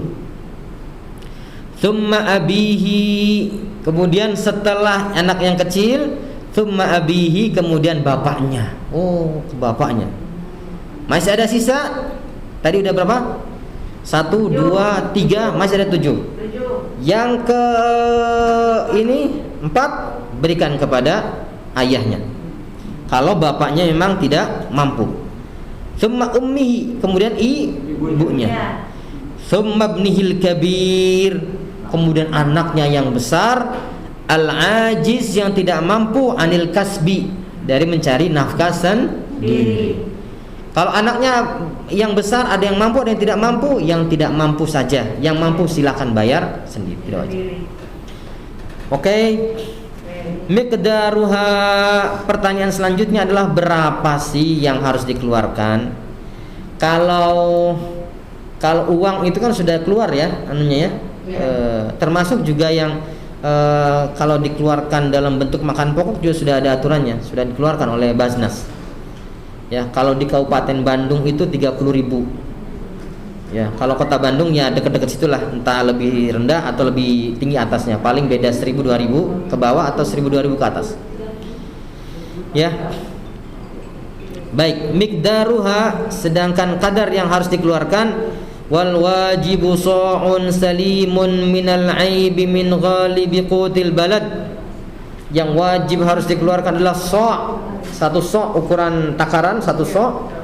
Thumma abihi, kemudian setelah anak yang kecil, thumma abihi, kemudian bapaknya. Oh, ke bapaknya. Masih ada sisa? Tadi udah berapa? 1, 2, 3, masih ada 7. Yang ke ini 4 berikan kepada ayahnya. Kalau bapaknya memang tidak mampu. Thumma ummihi, kemudian ibunya. Thumma ibnihil kabir, kemudian anaknya yang besar, al-ajiz, yang tidak mampu, anil kasbi, dari mencari nafkah sendiri. Kalau anaknya yang besar ada yang mampu, ada yang tidak mampu. Yang tidak mampu saja, yang mampu silakan bayar sendiri, tidak wajib. Oke. Miqdaruha, pertanyaan selanjutnya adalah berapa sih yang harus dikeluarkan? Kalau uang itu kan sudah keluar ya, anunya ya. Termasuk juga yang kalau dikeluarkan dalam bentuk makan pokok juga sudah ada aturannya, sudah dikeluarkan oleh Basnas. Ya, kalau di Kabupaten Bandung itu 30.000. Ya, kalau Kota Bandung ya dekat-dekat situlah, entah lebih rendah atau lebih tinggi atasnya. Paling beda 1.000-2.000 ke bawah atau 1.000-2.000 ke atas. Ya. Baik, miqdaruha, sedangkan kadar yang harus dikeluarkan, wal wajibu sa'un salimun minal aibi min ghalibi qutil balad. Yang wajib harus dikeluarkan adalah sa', 1 sa', ukuran takaran 1 sa'.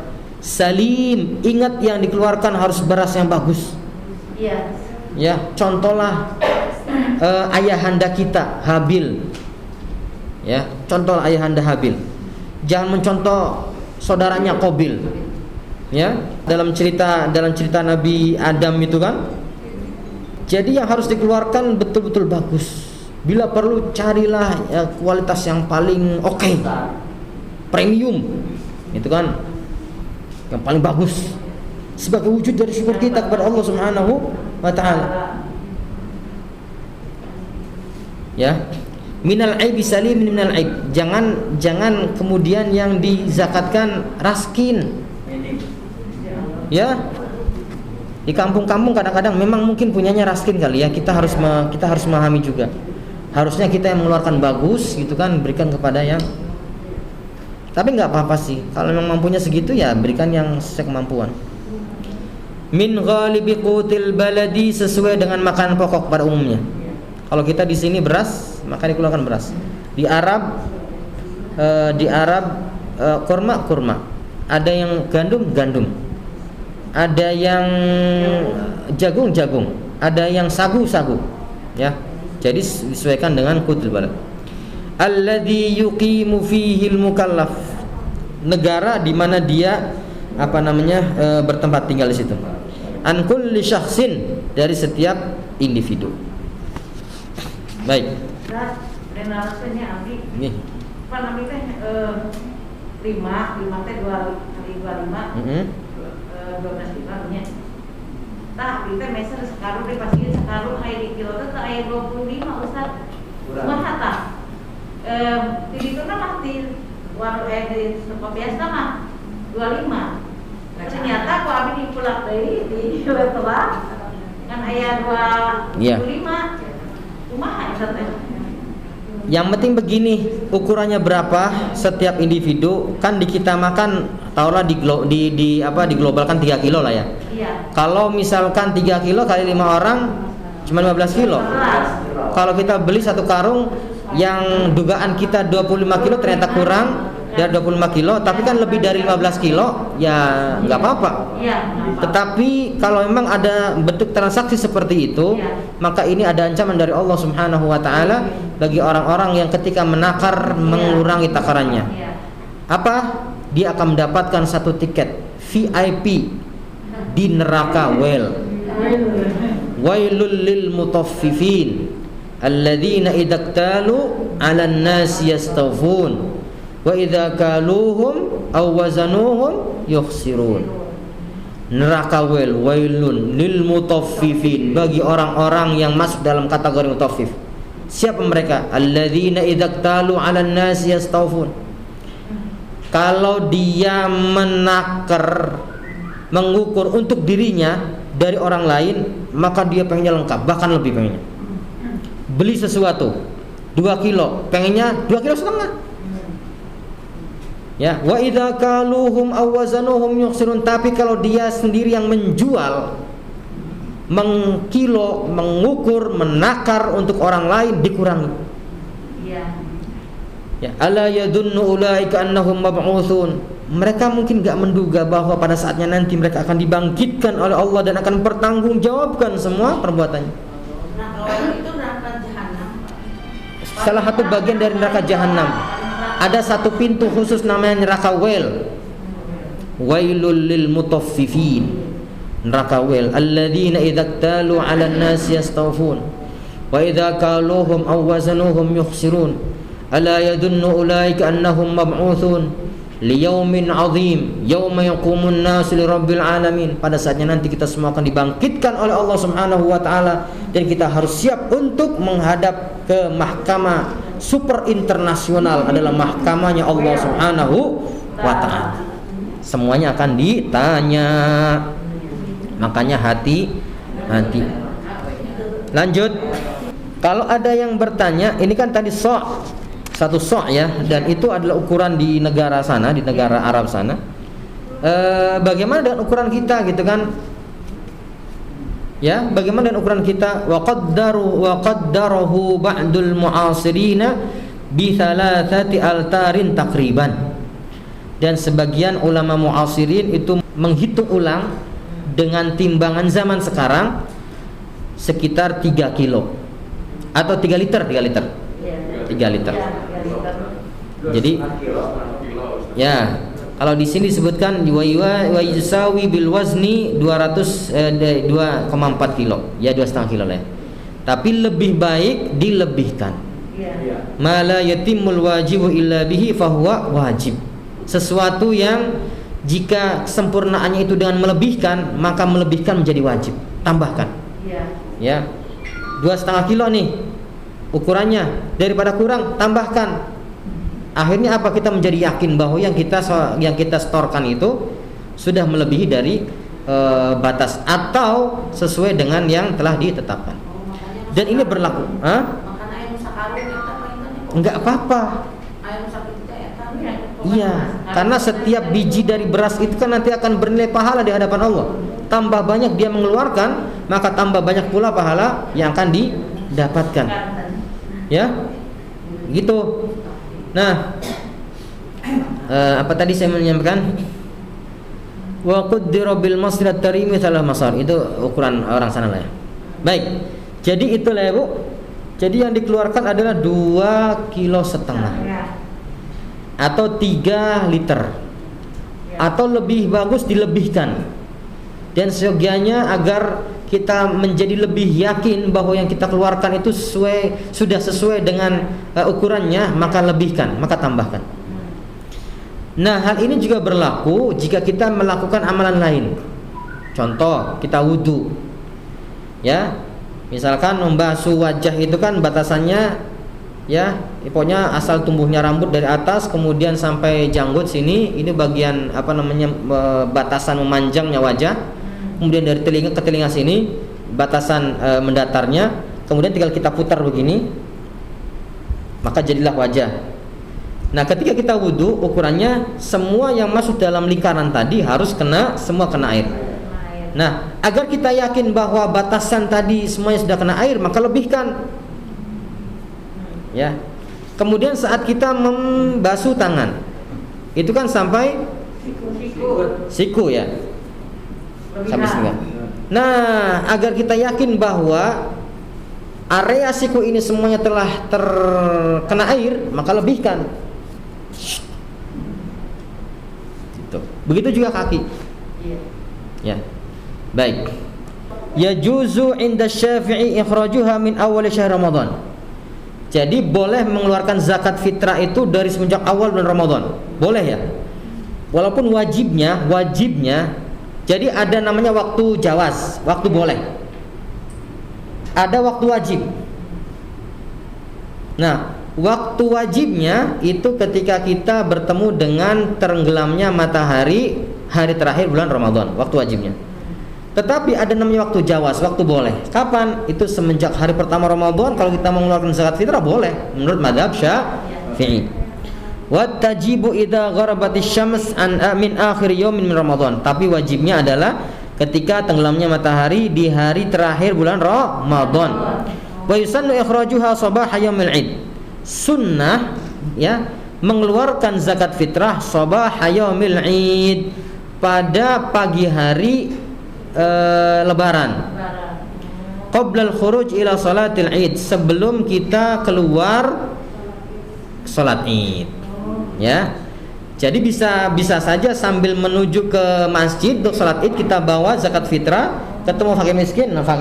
Salim, ingat yang dikeluarkan harus beras yang bagus. Iya. Ya, contohlah ayahanda kita Habil. Ya, contoh ayahanda Habil. Jangan mencontoh saudaranya Qabil. Ya, dalam cerita Nabi Adam itu kan. Jadi yang harus dikeluarkan betul-betul bagus. Bila perlu carilah kualitas yang paling oke. Premium. Itu kan yang paling bagus sebagai wujud dari syukur kita kepada Allah Subhanahu wa taala. Ya. Minal aib salim minal aib. Jangan kemudian yang dizakatkan raskin. Ya. Di kampung-kampung kadang-kadang memang mungkin punyanya raskin kali ya. Kita harus memahami juga. Harusnya kita yang mengeluarkan bagus gitu kan, berikan kepada yang. Tapi nggak apa-apa sih. Kalau memang mampunya segitu ya berikan yang sesuai kemampuan. Min ghalibi qutil baladi, sesuai dengan makanan pokok pada umumnya. Kalau kita di sini beras, maka dikeluarkan beras. Di Arab kurma, kurma. Ada yang gandum, gandum. Ada yang jagung, jagung. Ada yang sagu, sagu. Ya. Jadi disesuaikan dengan qutul balad. Alladzi yuqimu fihi al-mukallaf. Negara di mana dia bertempat tinggal di situ. An kulli syakhsin, dari setiap individu. Baik. Renarasinya Abi. Nih. Pan Abi teh 5 teh 2 kali 25. 12 juta nya. Tah Abi teh meser sekarang deh pasti sekarang aya di kilo teh aya 25 Ustaz. Kumaha tah? Di ditu mah di warung di toko biasa mah 25. Ternyata ku Abi dipulak deui di letelah kan aya 25. Kumaha eta teh? Yang penting begini, ukurannya berapa setiap individu, kan di kita makan taruhlah diglobalkan 3 kilo lah ya. Iya. Kalau misalkan 3 kilo kali 5 orang cuma 15 kilo. Kalau kita beli satu karung yang dugaan kita 25 kilo ternyata kurang dari 25 kilo, tapi kan lebih dari 15 kilo, ya nggak apa-apa. Tetapi kalau memang ada bentuk transaksi seperti itu, maka ini ada ancaman dari Allah Subhanahu wa taala bagi orang-orang yang ketika menakar mengurangi takarannya. Apa? Dia akan mendapatkan satu tiket VIP di neraka wel. Wailul lil mutaffifin alladzina idaktalu 'alan nasi yastawfun wa idza kaluhum aw wazanuhum yukhsirun. Neraka wel, wailun lil mutaffifin, bagi orang-orang yang masuk dalam kategori mutaffif. Siapa mereka? Alladzina idzaktalu 'alan nasi yastawfun. Kalau dia menakar, mengukur untuk dirinya dari orang lain, maka dia pengennya lengkap, bahkan lebih pengennya. Beli sesuatu 2 kilo, pengennya 2,5 kilo. Ya, wa idza kaluhum aw wazanuhum yukhsirun. Tapi kalau dia sendiri yang menjual, mengkilo, mengukur, menakar untuk orang lain, dikurangi. Iya. Ya, ala yadunnu ulaika annahum mab'utsun. Mereka mungkin enggak menduga bahwa pada saatnya nanti mereka akan dibangkitkan oleh Allah dan akan bertanggungjawabkan semua perbuatannya. Nah, kalau itu neraka jahanam. Salah satu bagian dari neraka jahanam. Ada satu pintu khusus namanya neraka wel. Wailul lil mutaffifin. Neraka wel, alladzina idzaktalu 'alan nasi yastawfun wa idza kaluhum aw wazanuhum yukhsirun. Ala yadunnu ulaika annahum mab'utsun liyaumin 'adzim yauma yaqumun nasu lirabbil alamin. Pada saatnya nanti kita semua akan dibangkitkan oleh Allah Subhanahu wa taala dan kita harus siap untuk menghadap ke mahkamah super internasional, adalah mahkamahnya Allah Subhanahu wa taala. Semuanya akan ditanya. Makanya hati-hati. Lanjut. Kalau ada yang bertanya, ini kan tadi satu ya, dan itu adalah ukuran di negara sana, di negara Arab sana. Bagaimana dengan ukuran kita gitu kan? Ya, bagaimana dengan ukuran kita? Wa qaddarahu ba'dul mu'asirina bi thalathati altarin takriban. Dan sebagian ulama mu'asirin itu menghitung ulang dengan timbangan zaman sekarang sekitar 3 kilo atau 3 liter. 3 liter. Jadi ya, kalau di sini disebutkan wa yusawi bil wazni 2,4 kilo, ya 2,5 kilo lah ya. Tapi lebih baik dilebihkan. Ma la yatimul wajibu illa bihi fahuwa wajib. Sesuatu yang jika kesempurnaannya itu dengan melebihkan, maka melebihkan menjadi wajib. Tambahkan. Ya. 2,5 kilo nih ukurannya, daripada kurang tambahkan. Akhirnya apa? Kita menjadi yakin bahwa yang kita setorkan itu sudah melebihi dari batas atau sesuai dengan yang telah ditetapkan. Dan ini berlaku. Enggak apa-apa. Iya, karena setiap biji dari beras itu kan nanti akan bernilai pahala di hadapan Allah. Tambah banyak dia mengeluarkan, maka tambah banyak pula pahala yang akan dapatkan. Ya, gitu. Nah, apa tadi saya menyampaikan? Wa qaddara bil masrat tarimi salah masar. Itu ukuran orang sana lah ya. Baik. Jadi itulah ya, Bu. Jadi yang dikeluarkan adalah 2,5 kilo atau 3 liter. Atau lebih bagus dilebihkan. Dan seyogianya agar kita menjadi lebih yakin bahwa yang kita keluarkan itu sudah sesuai dengan ukurannya, maka lebihkan, maka tambahkan. Nah, hal ini juga berlaku jika kita melakukan amalan lain. Contoh, kita wudu. Ya. Misalkan membasuh wajah itu kan batasannya ya, pokoknya asal tumbuhnya rambut dari atas kemudian sampai janggut sini, ini bagian apa namanya batasan memanjangnya wajah. Kemudian dari telinga ke telinga sini batasan mendatarnya, kemudian tinggal kita putar begini, maka jadilah wajah. Nah, ketika kita wudu, ukurannya semua yang masuk dalam lingkaran tadi harus semua kena air. Nah, agar kita yakin bahwa batasan tadi semuanya sudah kena air, maka lebihkan. Ya. Kemudian saat kita membasuh tangan, itu kan sampai siku ya. Sampai sini. Nah, agar kita yakin bahwa area siku ini semuanya telah terkena air, maka lebihkan. Gitu. Begitu juga kaki. Ya. Baik. Yajuzu 'inda Syafi'i ikhrajuha min awal syahr Ramadan. Jadi boleh mengeluarkan zakat fitrah itu dari semenjak awal bulan Ramadan. Boleh ya? Walaupun wajibnya jadi ada namanya waktu jawaz, waktu boleh. Ada waktu wajib. Nah, waktu wajibnya itu ketika kita bertemu dengan tenggelamnya matahari hari terakhir bulan Ramadan, waktu wajibnya. Tetapi ada namanya waktu jawaz, waktu boleh. Kapan? Itu semenjak hari pertama Ramadan kalau kita mengeluarkan zakat fitrah boleh menurut mazhab Syafi'i. Wa tajibu idza gharabatis syams min akhir yaumin min Ramadan. Tapi wajibnya adalah ketika tenggelamnya matahari di hari terakhir bulan Ramadan. Wa yusannu ikhrajuha sabah yaumil Id. Sunnah ya mengeluarkan zakat fitrah sabah yaumil Id pada pagi hari Lebaran. Qabla al-khuruj ila salatil Id, sebelum kita keluar salat Id. Ya. Jadi bisa saja sambil menuju ke masjid untuk salat Id kita bawa zakat fitrah, ketemu fakir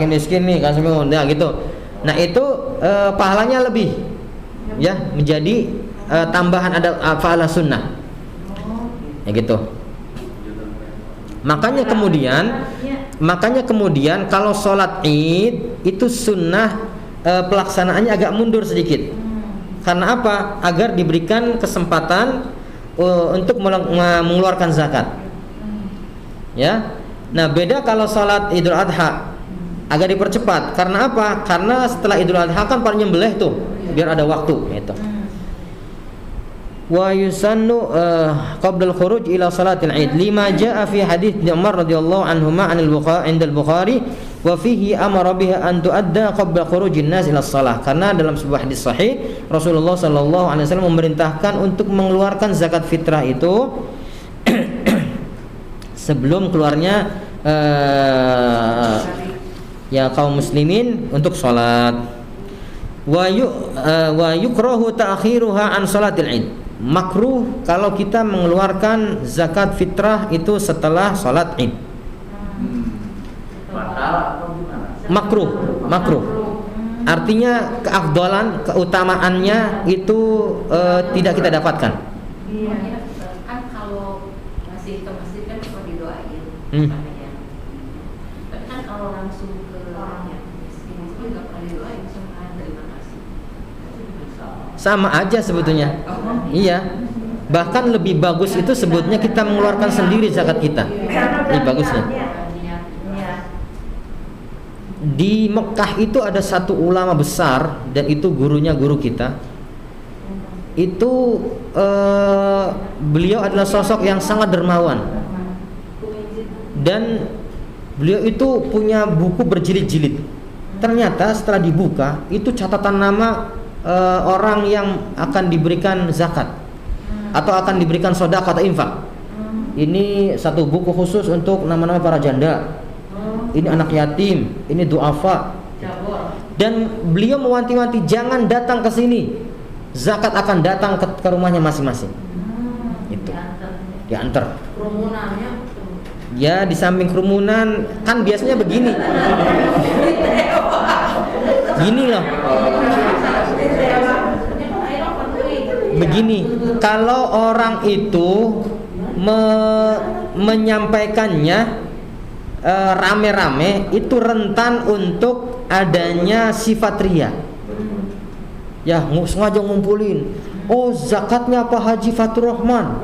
miskin nih kan semua gitu. Nah, itu pahalanya lebih. Ya, menjadi tambahan ada pahala sunnah. Ya gitu. Makanya kemudian kalau sholat Id itu sunnah pelaksanaannya agak mundur sedikit. Karena apa? Agar diberikan kesempatan untuk mengeluarkan zakat. Ya. Nah, beda kalau sholat Idul Adha agak dipercepat. Karena apa? Karena setelah Idul Adha kan pada nyembelih tuh, biar ada waktu gitu. Wa yusannu qabla al-khuruj ila salatil Id lima jaa fi hadits Umar radhiyallahu anhuma 'anil Bukhari 'inda al-Bukhari wa fihi amara biha an tu'adda qabla khurujin nas ila shalah. Karena dalam sebuah hadis sahih Rasulullah sallallahu alaihi wasallam memerintahkan untuk mengeluarkan zakat fitrah itu sebelum keluarnya ya kaum muslimin untuk salat. Wa yukrahu ta'khiruha an salatil Id. Makruh kalau kita mengeluarkan zakat fitrah itu setelah salat Id. Makruh. Artinya keafdalan, keutamaannya itu tidak kita dapatkan. Kan kalau masih ke masjid kan cuma didoain. Tapi kan kalau langsung ke miskin itu nggak pernah didoain, cuma terima kasih. Sama aja sebetulnya. Iya. Bahkan lebih bagus itu sebetulnya kita mengeluarkan sendiri zakat kita. Ini bagusnya. Di Mekah itu ada satu ulama besar dan itu gurunya guru kita. Itu beliau adalah sosok yang sangat dermawan. Dan beliau itu punya buku berjilid-jilid. Ternyata setelah dibuka itu catatan nama orang yang akan diberikan zakat atau akan diberikan sedekah atau infak. Ini satu buku khusus untuk nama-nama para janda. Ini anak yatim, ini duafa. Dan beliau mewanti-wanti jangan datang ke sini. Zakat akan datang ke rumahnya masing-masing. Itu. Diantar. Kerumunannya Ya di samping kerumunan kan biasanya begini. Gini loh. Begini, kalau orang itu menyampaikannya rame-rame, itu rentan untuk adanya sifat ria. Ya, sengaja ngumpulin. Oh, zakatnya Pak Haji Fatur Rahman.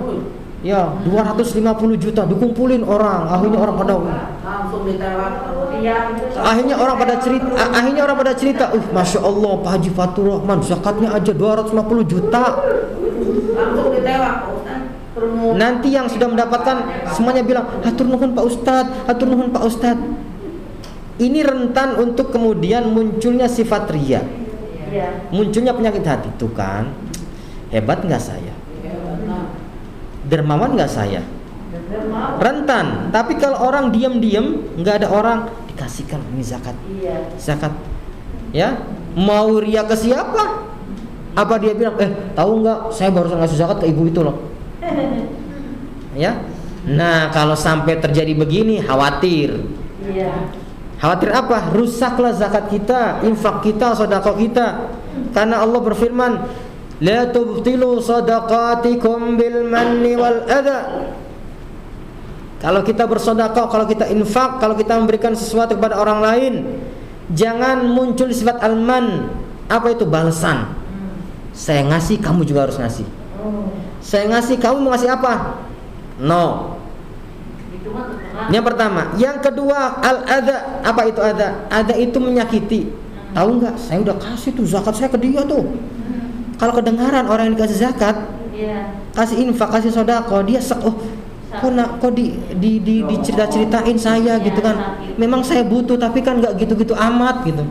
Ya, 250 juta dikumpulin orang. Akhirnya orang pada langsung ditewak. Akhirnya orang pada cerita, Masya Allah Pak Haji Fatur Rahman zakatnya aja 250 juta. Langsung ditewak, Ustaz. Nanti yang sudah mendapatkan semuanya bilang, hatur nuhun Pak Ustadz, hatur nuhun Pak Ustadz. Ini rentan untuk kemudian munculnya sifat ria, munculnya penyakit hati. Tuh kan, hebat nggak saya? Dermawan nggak saya? Rentan. Tapi kalau orang diam-diam, nggak ada orang, dikasihkan ini zakat. Zakat. Ya, mau ria ke siapa? Apa dia bilang, tahu nggak? Saya barusan ngasih zakat ke ibu itu loh. Ya. Nah, kalau sampai terjadi begini, khawatir. Khawatir apa? Rusaklah zakat kita, infak kita, sedekah kita. Karena Allah berfirman, la tubtilu sadaqatikum bil manni wal adha. Kalau kita bersedekah, kalau kita infak, kalau kita memberikan sesuatu kepada orang lain, jangan muncul sifat al-man. Apa itu? Balasan. Saya ngasih, kamu juga harus ngasih. Saya ngasih, kamu mau ngasih apa? No. Yang pertama. Yang kedua, al-adha. Apa itu adha? Adha itu menyakiti. Tahu nggak? Saya udah kasih tuh zakat saya ke dia tuh. Kalau kedengaran orang yang dikasih zakat, kasih infak, kasih sedekah, dia kok dicerita-ceritain saya gitu kan. Memang saya butuh tapi kan nggak gitu-gitu amat gitu.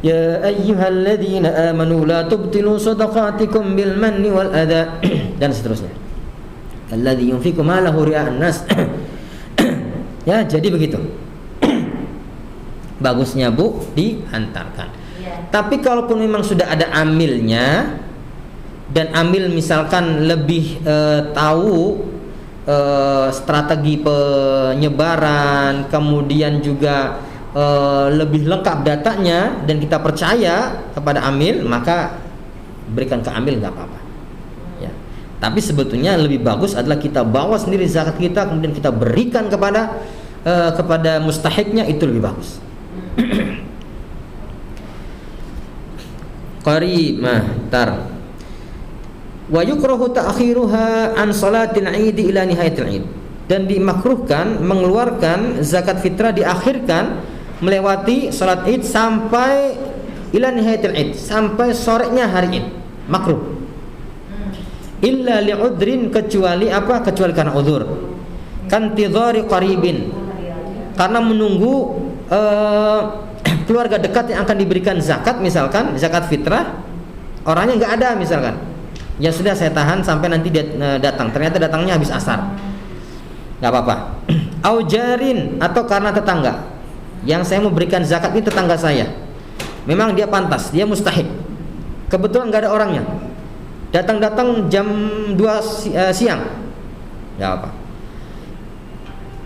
Ya ayyuhalladzina amanu la tubtilu shadaqatikum bil manni wal adha dan seterusnya. Alladzi yunfiqu malahu ria'an nas. Ya, jadi begitu. Bagusnya Bu diantarkan. Tapi kalaupun memang sudah ada amilnya dan amil misalkan lebih tahu strategi penyebaran, kemudian juga lebih lengkap datanya dan kita percaya kepada amil, maka berikan ke amil nggak apa-apa. Ya. Tapi sebetulnya lebih bagus adalah kita bawa sendiri zakat kita, kemudian kita berikan kepada mustahiknya, itu lebih bagus. Tar. Wa yukrahu ta'khiruha an salatil 'id ila nihayatil 'id. Dan dimakruhkan mengeluarkan zakat fitrah diakhirkan melewati salat Id sampai ila nihayatil 'id, sampai sorenya hari Id. Makruh. Illa li'udrin, kecuali apa? Kecuali karena uzur. Kan tidhari qaribin. Karena menunggu keluarga dekat yang akan diberikan zakat, misalkan zakat fitrah, orangnya nggak ada misalkan. Ya sudah, saya tahan sampai nanti dia datang. Ternyata datangnya habis asar. Nggak apa-apa. Aujarin, atau karena tetangga. Yang saya memberikan zakat ini tetangga saya. Memang dia pantas, dia mustahik. Kebetulan nggak ada orangnya. Datang jam 2 siang. Nggak apa.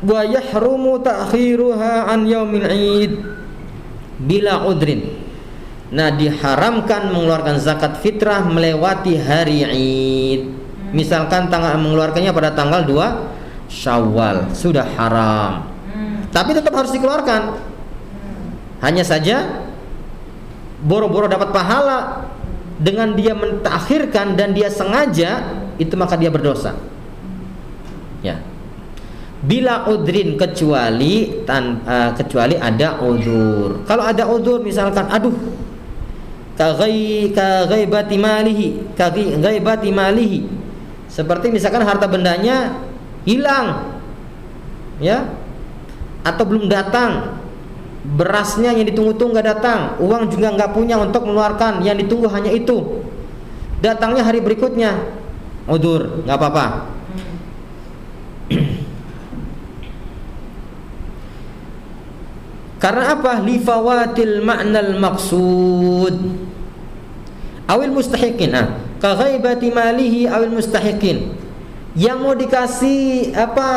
Wa yahrumu ta'khiruha an yaumil 'id bila udrin. Nah, diharamkan mengeluarkan zakat fitrah melewati hari Id. Misalkan mengeluarkannya pada tanggal 2 Syawal, sudah haram. Tapi tetap harus dikeluarkan. Hanya saja boro-boro dapat pahala dengan dia mentakhirkan dan dia sengaja, itu maka dia berdosa. Ya. Bila udrin, kecuali ada udzur. Kalau ada udzur misalkan, kaghaibati malihi, seperti misalkan harta bendanya hilang, ya, atau belum datang, berasnya yang ditunggu-tunggu nggak datang, uang juga nggak punya untuk mengeluarkan, yang ditunggu hanya itu, datangnya hari berikutnya, udzur, nggak apa-apa. Karena apa? Lifawatil ma'nal maqsud awil mustahiqin, ka ghaibati malihi awil mustahiqin. Yang mau dikasih apa?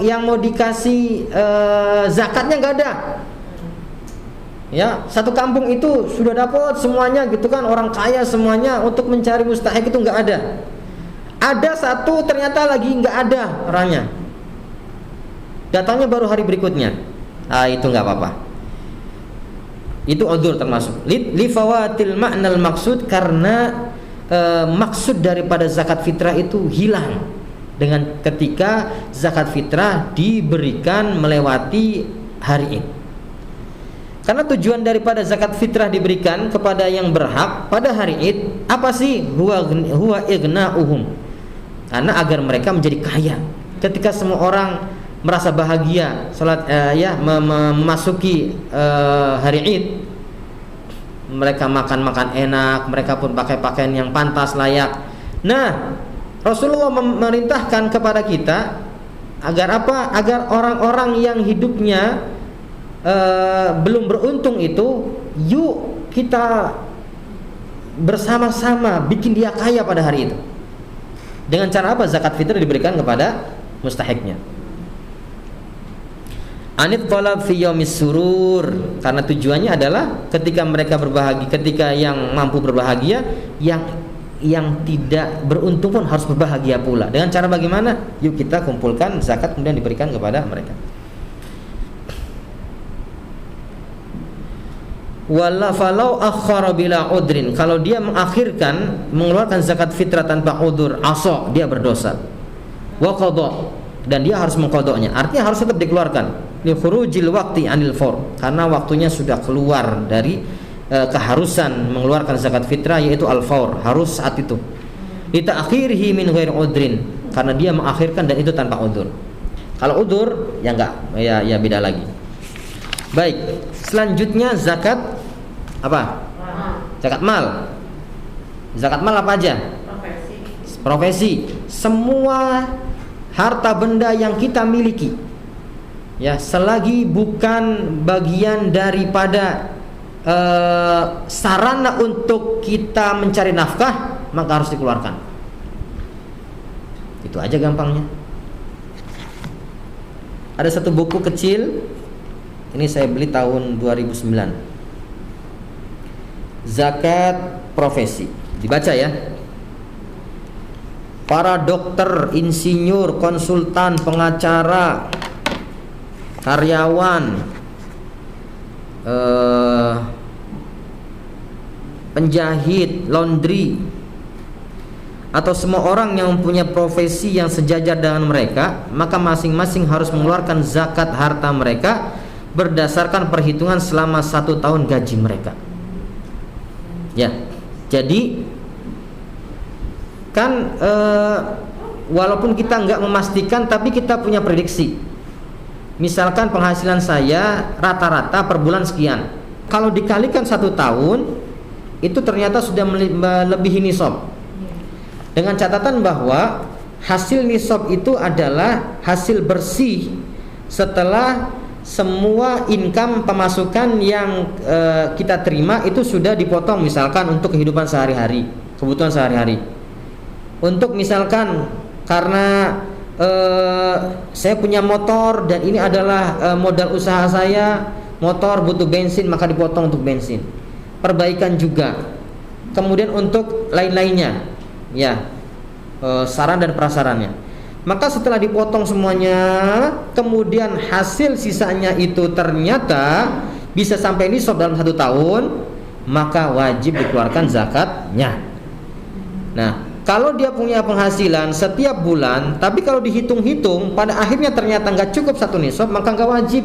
Yang mau dikasih zakatnya nggak ada. Ya, satu kampung itu sudah dapat semuanya gitu kan, orang kaya semuanya, untuk mencari mustahiq itu nggak ada. Ada satu ternyata lagi nggak ada orangnya, datangnya baru hari berikutnya. Itu nggak apa-apa. Itu udzur termasuk. Li fawatil ma'nal maksud, karena maksud daripada zakat fitrah itu hilang dengan ketika zakat fitrah diberikan melewati hari Id. Karena tujuan daripada zakat fitrah diberikan kepada yang berhak pada hari Id apa sih? Huwa ighna'uhum. Karena agar mereka menjadi kaya. Ketika semua orang merasa bahagia memasuki hari Id, mereka makan enak, mereka pun pakai pakaian yang pantas, layak. Nah, Rasulullah memerintahkan kepada kita agar apa? Agar orang-orang yang hidupnya belum beruntung itu, yuk kita bersama-sama bikin dia kaya pada hari itu. Dengan cara apa? Zakat fitrah diberikan kepada mustahiqnya. Anit talab fi yaumis surur, karena tujuannya adalah ketika mereka berbahagia, ketika yang mampu berbahagia, yang tidak beruntung pun harus berbahagia pula. Dengan cara bagaimana? Yuk kita kumpulkan zakat kemudian diberikan kepada mereka. Wala falau akhara bila udrin, kalau dia mengakhirkan mengeluarkan zakat fitrah tanpa udzur, asa, dia berdosa. Wa qada, dan dia harus mengqadanya. Artinya harus tetap dikeluarkan. Li khurujil waqti anil fur, karena waktunya sudah keluar dari keharusan mengeluarkan zakat fitrah, yaitu al-faur, harus saat itu. Li ta'khirihi min ghairi udrin, karena dia mengakhirkan dan itu tanpa udzur. Kalau udzur ya enggak, ya beda lagi. Baik, selanjutnya zakat apa? Zakat mal. Zakat mal apa aja? Profesi. Semua harta benda yang kita miliki, ya, selagi bukan bagian daripada sarana untuk kita mencari nafkah, maka harus dikeluarkan. Itu aja gampangnya. Ada satu buku kecil, ini saya beli tahun 2009, Zakat Profesi. Dibaca ya. Para dokter, insinyur, konsultan, pengacara, karyawan, penjahit, laundry, atau semua orang yang mempunyai profesi yang sejajar dengan mereka, maka masing-masing harus mengeluarkan zakat harta mereka berdasarkan perhitungan selama 1 tahun gaji mereka. Ya, jadi kan walaupun kita nggak memastikan, tapi kita punya prediksi. Misalkan penghasilan saya rata-rata per bulan sekian, kalau dikalikan 1 tahun itu ternyata sudah melebihi nisab. Dengan catatan bahwa hasil nisab itu adalah hasil bersih setelah semua income pemasukan yang kita terima itu sudah dipotong, misalkan untuk kehidupan sehari-hari, kebutuhan sehari-hari. Untuk misalkan karena saya punya motor dan ini adalah modal usaha saya, motor butuh bensin, maka dipotong untuk bensin. Perbaikan juga. Kemudian untuk lain-lainnya, ya, saran dan prasarannya. Maka setelah dipotong semuanya, kemudian hasil sisanya itu ternyata bisa sampai nisab dalam 1 tahun, maka wajib dikeluarkan zakatnya. Nah, kalau dia punya penghasilan setiap bulan, tapi kalau dihitung-hitung pada akhirnya ternyata nggak cukup 1 nisab, maka nggak wajib.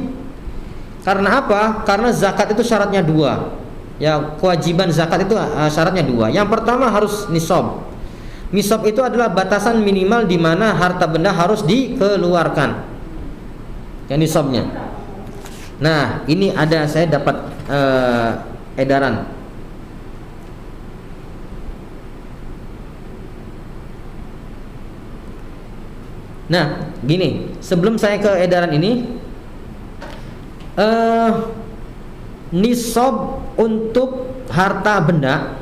Karena apa? Karena zakat itu syaratnya 2. Ya, kewajiban zakat itu syaratnya 2. Yang pertama harus nisab. Nisab itu adalah batasan minimal di mana harta benda harus dikeluarkan. Yang nisabnya. Nah, ini ada saya dapat edaran. Nah, gini, sebelum saya ke edaran ini, nisab untuk harta benda,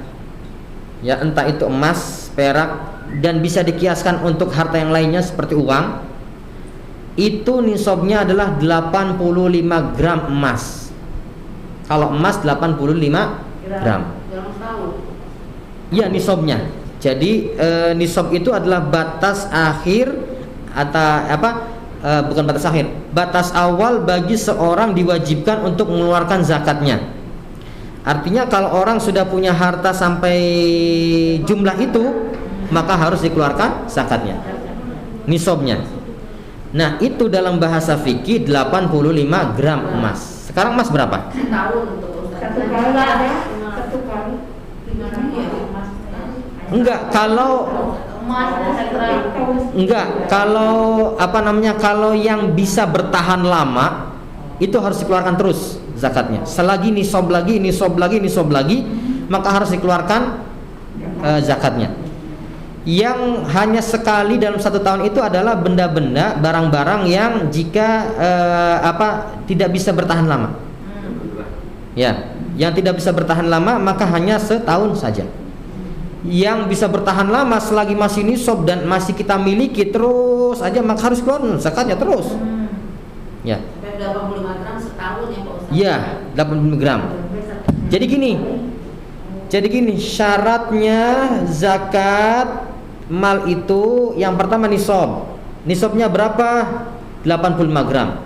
ya entah itu emas, perak, dan bisa dikiaskan untuk harta yang lainnya seperti uang, itu nisabnya adalah 85 gram emas. Kalau emas 85 gram. Dalam setahun. Ya, nisabnya. Jadi nisab itu adalah batas akhir atau bukan batas akhir, batas awal bagi seorang diwajibkan untuk mengeluarkan zakatnya. Artinya kalau orang sudah punya harta sampai jumlah itu, maka harus dikeluarkan zakatnya, nisabnya. Nah, itu dalam bahasa fikih 85 gram emas. Sekarang emas berapa? Setahun untuk Ustaz. Satu kali ada, satu kali. Gimana ya? Enggak, kalau kalau yang bisa bertahan lama itu harus dikeluarkan terus zakatnya. Selagi nisab lagi, maka harus dikeluarkan zakatnya. Yang hanya sekali dalam 1 tahun itu adalah benda-benda, barang-barang yang jika tidak bisa bertahan lama. Ya, yang tidak bisa bertahan lama maka hanya setahun saja. Yang bisa bertahan lama selagi masih nisab dan masih kita miliki terus aja, maka harus keluar zakatnya terus. Ya. Sampai 85 gram setahun ya Pak Ustaz. Iya, 85 gram. Jadi gini, syaratnya zakat mal itu yang pertama nisab. Nisabnya berapa? 85 gram.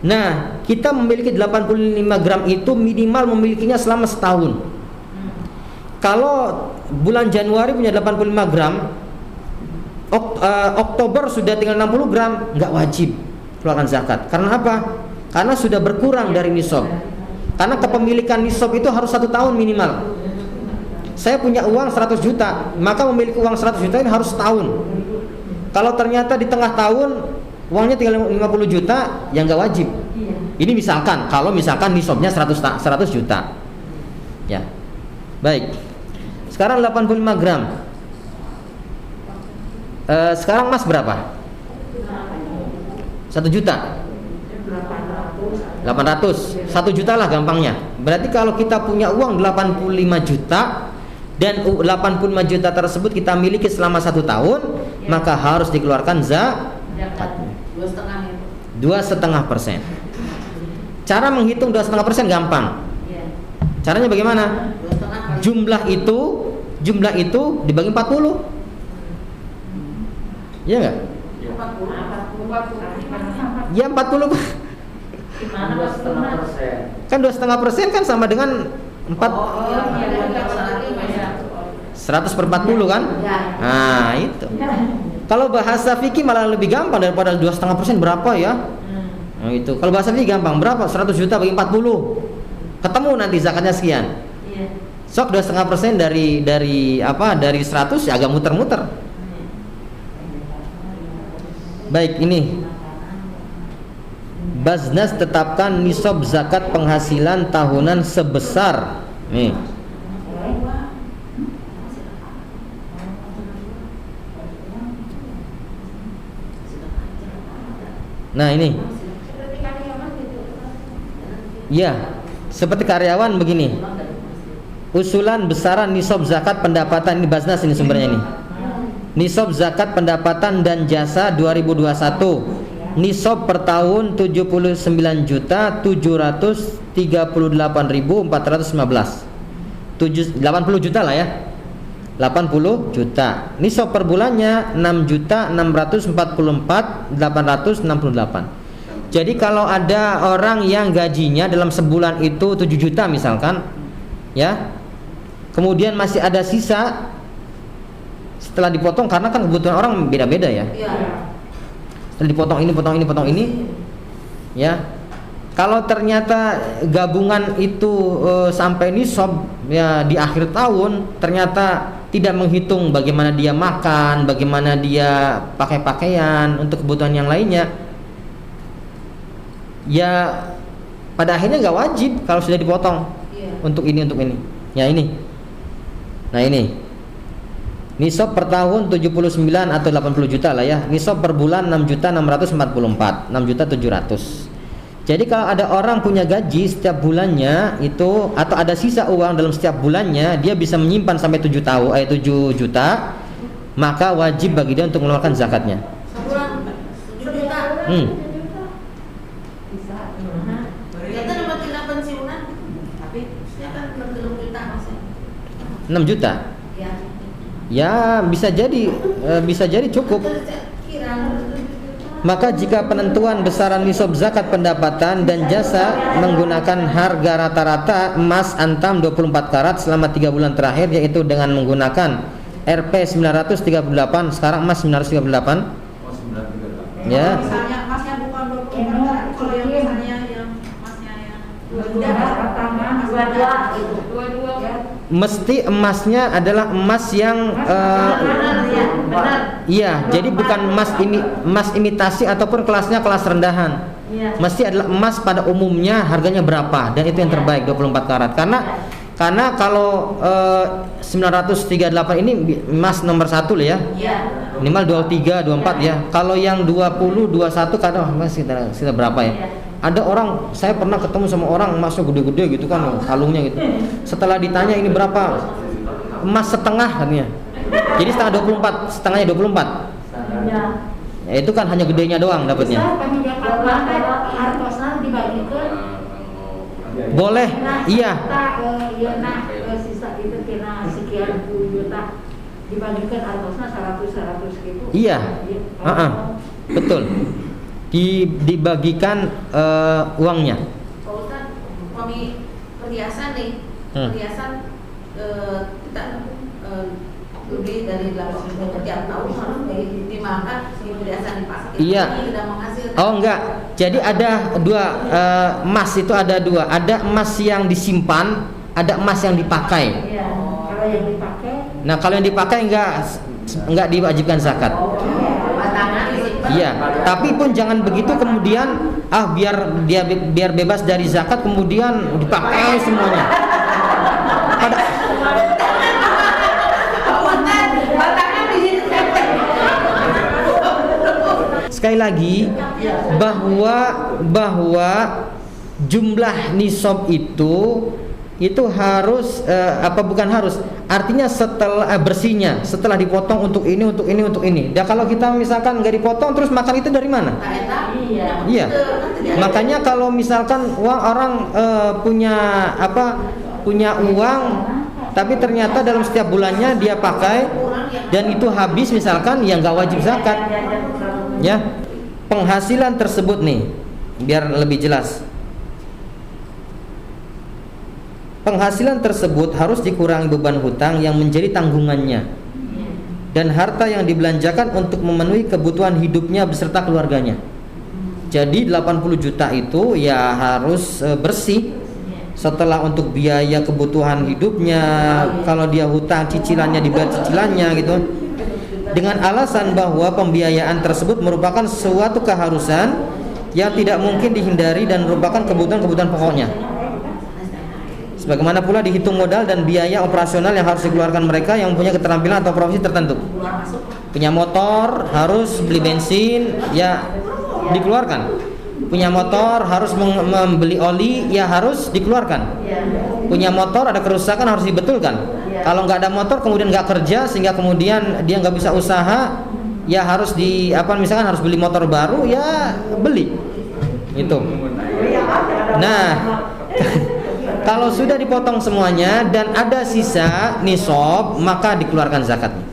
Nah, kita memiliki 85 gram itu minimal memilikinya selama setahun. Kalau bulan Januari punya 85 gram, Oktober sudah tinggal 60 gram, nggak wajib keluarkan zakat. Karena apa? Karena sudah berkurang dari nisab. Karena kepemilikan nisab itu harus 1 tahun minimal. Saya punya uang 100 juta, maka memiliki uang 100 juta ini harus setahun. Kalau ternyata di tengah tahun uangnya tinggal 50 juta, ya nggak wajib. Ini misalkan, kalau misalkan nisabnya 100 juta. Ya. Baik. Sekarang 85 gram. Sekarang emas berapa? 1 juta. 800. 1 juta lah gampangnya. Berarti kalau kita punya uang 85 juta dan 85 juta tersebut kita miliki selama 1 tahun, maka harus dikeluarkan zakat. 2,5%. Cara menghitung 2,5% gampang. Caranya bagaimana? Jumlah itu dibagi 40. Iya enggak? Ya 40. Gimana 2,5%. Kan 2,5% kan sama dengan 100 per 40 kan? Nah, itu. Kalau bahasa fikih malah lebih gampang daripada 2,5% berapa ya? Nah, itu. Kalau bahasa fikih gampang, berapa? 100 juta bagi 40. Ketemu nanti zakatnya sekian. Sok 2,5% dari 100 ya agak muter-muter. Baik, ini Baznas tetapkan nisab zakat penghasilan tahunan sebesar nih. Nah, ini. Ya, seperti karyawan begini. Usulan besaran nisab zakat pendapatan, ini Baznas ini sumbernya ini. Nisab zakat pendapatan dan jasa 2021. Nisab per tahun 79.738.415. 80 juta lah ya. 80 juta. Nisab per bulannya 6.644.868. Jadi kalau ada orang yang gajinya dalam sebulan itu 7 juta misalkan, ya. Kemudian masih ada sisa setelah dipotong, karena kan kebutuhan orang beda-beda ya. Dipotong ini, ya. Kalau ternyata gabungan itu sampai nisab ya di akhir tahun, ternyata tidak menghitung bagaimana dia makan, bagaimana dia pakai pakaian untuk kebutuhan yang lainnya, ya pada akhirnya nggak wajib kalau sudah dipotong. Untuk ini. Ya ini. Nah ini. Nisab per tahun 79 atau 80 juta lah ya. Nisab per bulan 6.644, 6.700. Jadi kalau ada orang punya gaji setiap bulannya itu atau ada sisa uang dalam setiap bulannya, dia bisa menyimpan sampai 7 juta, maka wajib bagi dia untuk mengeluarkan zakatnya. Sebulan 7 juta. Bisa. Kita dapat tidak pensiunan, tapi saya kan belum 7 juta maksudnya. 6 juta. Ya. Ya bisa jadi cukup. Kira. Maka jika penentuan besaran nisab zakat pendapatan dan jasa menggunakan harga rata-rata emas antam 24 karat selama 3 bulan terakhir, yaitu dengan menggunakan Rp 938, sekarang emas 938. Ya. Misalnya emasnya bukan 24 karat, kalau yang misalnya yang emasnya yang dua ya. Mesti emasnya adalah emas yang iya, jadi bukan emas imitasi ataupun kelasnya kelas rendahan. Mesti adalah emas pada umumnya harganya berapa, dan itu yang terbaik 24 karat. Karena kalau 938 ini emas nomor 1 lah ya. Minimal 23, 24 ya. Kalau yang 20, 21 kadang masih sekitar berapa ya? Ada orang, saya pernah ketemu sama orang emasnya gede-gede gitu kan, kalungnya gitu. Setelah ditanya ini berapa, emas setengah katanya. Jadi setengahnya 24. Ya, itu kan hanya gedenya doang dapatnya. Boleh, iya. Sisa itu kena sekian puluh juta dibagikan artosnya 100 gitu. Iya. Betul. Dibagikan uangnya. Pak Ustaz, kami perhiasan nih, perhiasan kita lebih dari 80 tiap tahun harus dimakan perhiasan dipakai. Iya. Tidak menghasilkan. Oh enggak. Jadi ada dua emas itu ada dua. Ada emas yang disimpan, ada emas yang dipakai. Iya. Kalau yang dipakai. Nah kalau yang dipakai enggak diwajibkan zakat. Batangan disimpan. Iya, tapi pun jangan begitu kemudian biar bebas dari zakat kemudian dipakai semuanya. Sekali lagi bahwa jumlah nisab itu harus artinya setelah bersihnya, setelah dipotong untuk ini. Dan kalau kita misalkan nggak dipotong terus makan itu dari mana? Iya. Makanya kalau misalkan orang punya uang tapi ternyata dalam setiap bulannya dia pakai dan itu habis misalkan, ya nggak wajib zakat. Ya, penghasilan tersebut nih biar lebih jelas. Penghasilan tersebut harus dikurangi beban hutang yang menjadi tanggungannya dan harta yang dibelanjakan untuk memenuhi kebutuhan hidupnya beserta keluarganya. Jadi 80 juta itu ya harus bersih. Setelah untuk biaya kebutuhan hidupnya, kalau dia hutang cicilannya dibayar cicilannya gitu. Dengan alasan bahwa pembiayaan tersebut merupakan suatu keharusan yang tidak mungkin dihindari dan merupakan kebutuhan pokoknya. Sebagaimana pula dihitung modal dan biaya operasional yang harus dikeluarkan mereka yang mempunyai keterampilan atau profesi tertentu. Punya motor harus beli bensin, ya dikeluarkan. Punya motor harus membeli oli, ya harus dikeluarkan. Punya motor ada kerusakan harus dibetulkan. Kalau nggak ada motor kemudian nggak kerja sehingga kemudian dia nggak bisa usaha, ya harus misalkan harus beli motor baru, ya beli. Itu. Nah, kalau sudah dipotong semuanya dan ada sisa nisab, maka dikeluarkan zakatnya.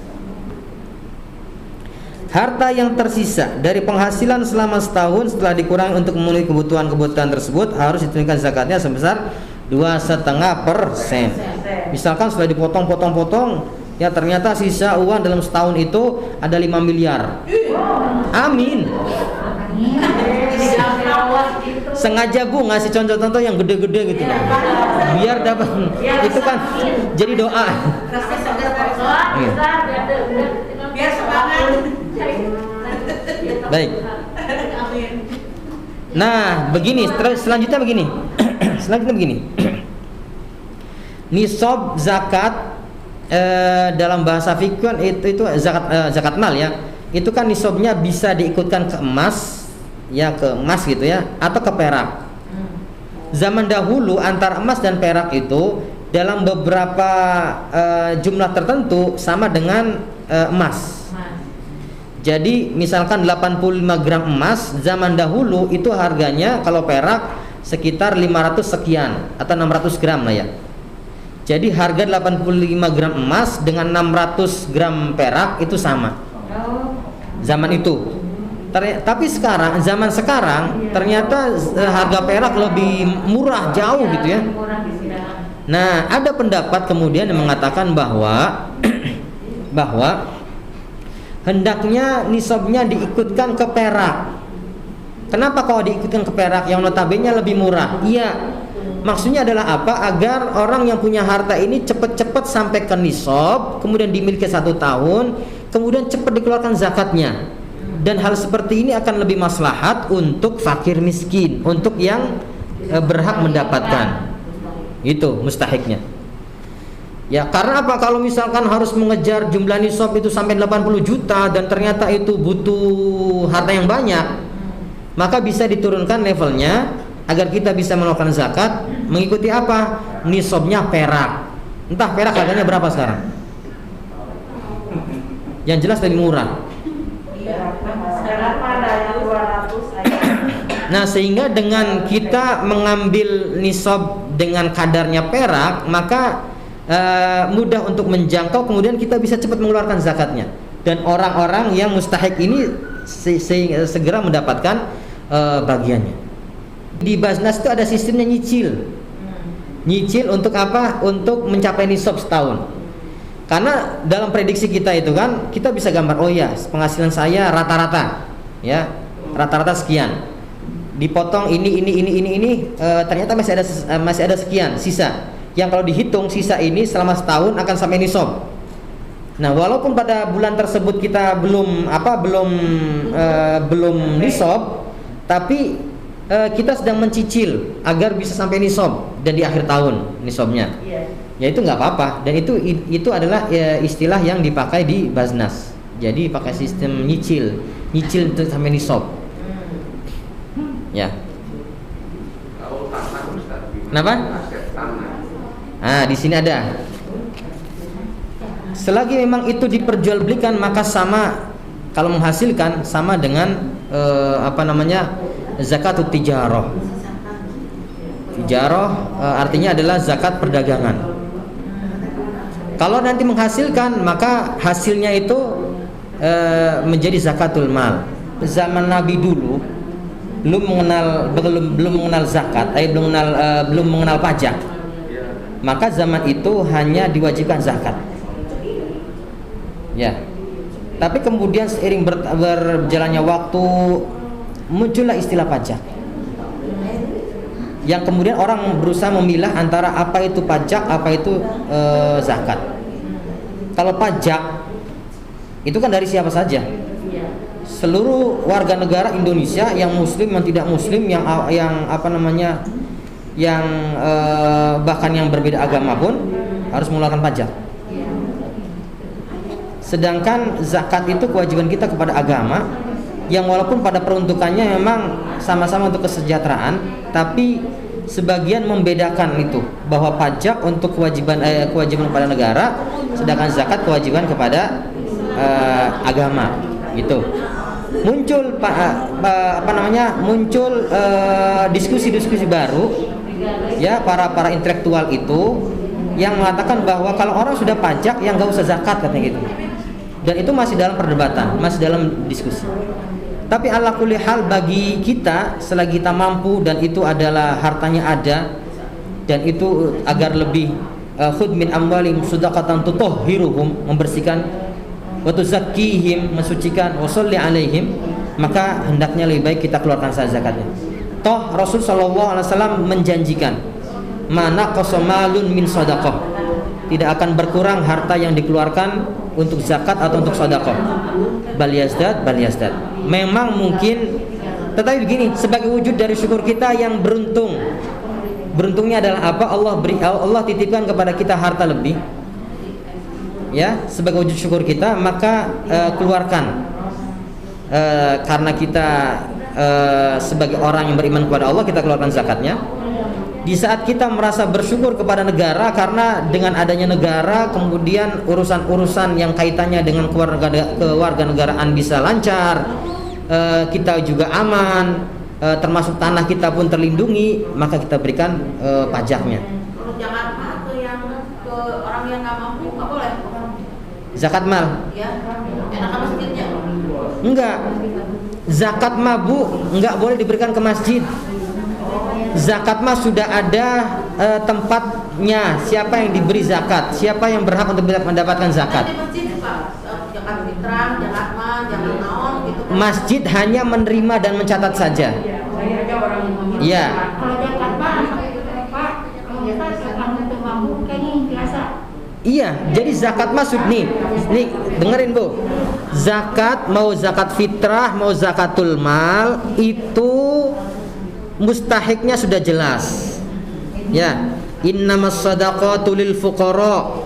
Harta yang tersisa dari penghasilan selama setahun setelah dikurangi untuk memenuhi kebutuhan tersebut harus ditunaikan zakatnya sebesar 2,5%. Misalkan setelah dipotong, ya ternyata sisa uang dalam setahun itu ada 5 miliar. Amin. Sengaja Bu ngasih contoh-contoh yang gede-gede gitu, biar dapat itu kan jadi doa. Biar semangat. Baik. Nah, begini, selanjutnya begini. selanjutnya begini. Nisab zakat dalam bahasa fikih itu zakat mal ya. Itu kan nisabnya bisa diikutkan ke emas, ya ke emas gitu ya, atau ke perak. Zaman dahulu antara emas dan perak itu dalam beberapa jumlah tertentu sama dengan emas. Jadi misalkan 85 gram emas zaman dahulu itu harganya kalau perak sekitar 500 sekian atau 600 gram lah ya. Jadi harga 85 gram emas dengan 600 gram perak itu sama zaman itu. Tapi sekarang, zaman sekarang ternyata harga perak lebih murah jauh gitu ya. Nah, ada pendapat kemudian yang mengatakan bahwa hendaknya nisabnya diikutkan ke perak. Kenapa kalau diikutkan ke perak yang notabene lebih murah? Iya. Maksudnya adalah apa? Agar orang yang punya harta ini cepat-cepat sampai ke nisab, kemudian dimiliki 1 tahun, kemudian cepat dikeluarkan zakatnya. Dan hal seperti ini akan lebih maslahat untuk fakir miskin, untuk yang berhak mendapatkan. Itu mustahiknya. Ya, karena apa? Kalau misalkan harus mengejar jumlah nisab itu sampai 80 juta dan ternyata itu butuh harta yang banyak, maka bisa diturunkan levelnya agar kita bisa melakukan zakat mengikuti apa? Nisabnya perak. Entah perak harganya berapa sekarang. Yang jelas lebih murah. Sekarang ada yang 200 Nah, sehingga dengan kita mengambil nisab dengan kadarnya perak, maka mudah untuk menjangkau, kemudian kita bisa cepat mengeluarkan zakatnya. Dan orang-orang yang mustahik ini segera mendapatkan bagiannya. Di Basnas itu ada sistemnya nyicil. Nyicil untuk apa? Untuk mencapai nisab setahun. Karena dalam prediksi kita itu kan kita bisa gambar, oh ya, penghasilan saya rata-rata ya, rata-rata sekian. Dipotong ini ternyata masih ada sekian sisa. Yang kalau dihitung sisa ini selama setahun akan sampai nisab. Nah, walaupun pada bulan tersebut kita belum nisab, tapi kita sedang mencicil agar bisa sampai nisab dan di akhir tahun nisabnya. Ya itu nggak apa-apa, dan itu adalah istilah yang dipakai di Basnas. Jadi pakai sistem nyicil untuk sampai nisab. Ya. Kenapa? Di sini ada. Selagi memang itu diperjualbelikan, maka sama, kalau menghasilkan sama dengan zakatut tijarah. Tijarah artinya adalah zakat perdagangan. Kalau nanti menghasilkan, maka hasilnya itu menjadi zakatul mal. Zaman Nabi dulu belum mengenal zakat, belum mengenal pajak. Maka zaman itu hanya diwajibkan zakat. Ya. Tapi kemudian seiring berjalannya waktu muncullah istilah pajak. Yang kemudian orang berusaha memilah antara apa itu pajak, apa itu zakat. Kalau pajak itu kan dari siapa saja, seluruh warga negara Indonesia, yang muslim, yang tidak muslim, yang bahkan yang berbeda agama pun harus mengeluarkan pajak. Sedangkan zakat itu kewajiban kita kepada agama, yang walaupun pada peruntukannya memang sama-sama untuk kesejahteraan, tapi sebagian membedakan itu, bahwa pajak untuk kewajiban kepada negara, sedangkan zakat kewajiban kepada agama. Gitu. Muncul diskusi-diskusi baru, ya, para intelektual itu yang mengatakan bahwa kalau orang sudah pajak, yang nggak usah zakat, katanya gitu. Dan itu masih dalam perdebatan, masih dalam diskusi. Tapi ala kulli hal, bagi kita selagi kita mampu dan itu adalah hartanya ada, dan itu agar lebih khudh min amwalihim shadaqatan tutahhiruhum, membersihkan, wa tuzakkihim, mensucikan, wa sholli alaihim, maka hendaknya lebih baik kita keluarkan zakatnya. Toh Rasul sallallahu alaihi wasallam menjanjikan, mana qasamalun min shadaqah, tidak akan berkurang harta yang dikeluarkan untuk zakat atau untuk sedekah. Bal yazdad. Memang mungkin, tetapi begini, sebagai wujud dari syukur kita yang beruntung beruntungnya adalah apa? Allah titipkan kepada kita harta lebih, ya, sebagai wujud syukur kita, maka keluarkan. Karena kita sebagai orang yang beriman kepada Allah, kita keluarkan zakatnya. Di saat kita merasa bersyukur kepada negara, karena dengan adanya negara kemudian urusan-urusan yang kaitannya dengan kewarganegaraan bisa lancar, kita juga aman, termasuk tanah kita pun terlindungi, maka kita berikan pajaknya. Kalau Jakarta ke orang yang nggak mampu nggak boleh. Zakat mal? Ya, enak ke masjidnya. Enggak. Zakat mabu enggak boleh diberikan ke masjid. Zakat mah sudah ada tempatnya. Siapa yang diberi zakat, siapa yang berhak untuk mendapatkan zakat. Di masjid Pak, zakat fitrah, zakat mal, zakat naon gitu kan. Masjid hanya menerima dan mencatat saja. Iya. Kalau Jakarta, Pak, kalau kita zakat untuk mampu kayaknya yang biasa. Iya, jadi zakat masuk nih dengerin Bu. Zakat, mau zakat fitrah, mau zakatul mal, itu mustahiknya sudah jelas. Ya, innamas shadaqatu lil fuqara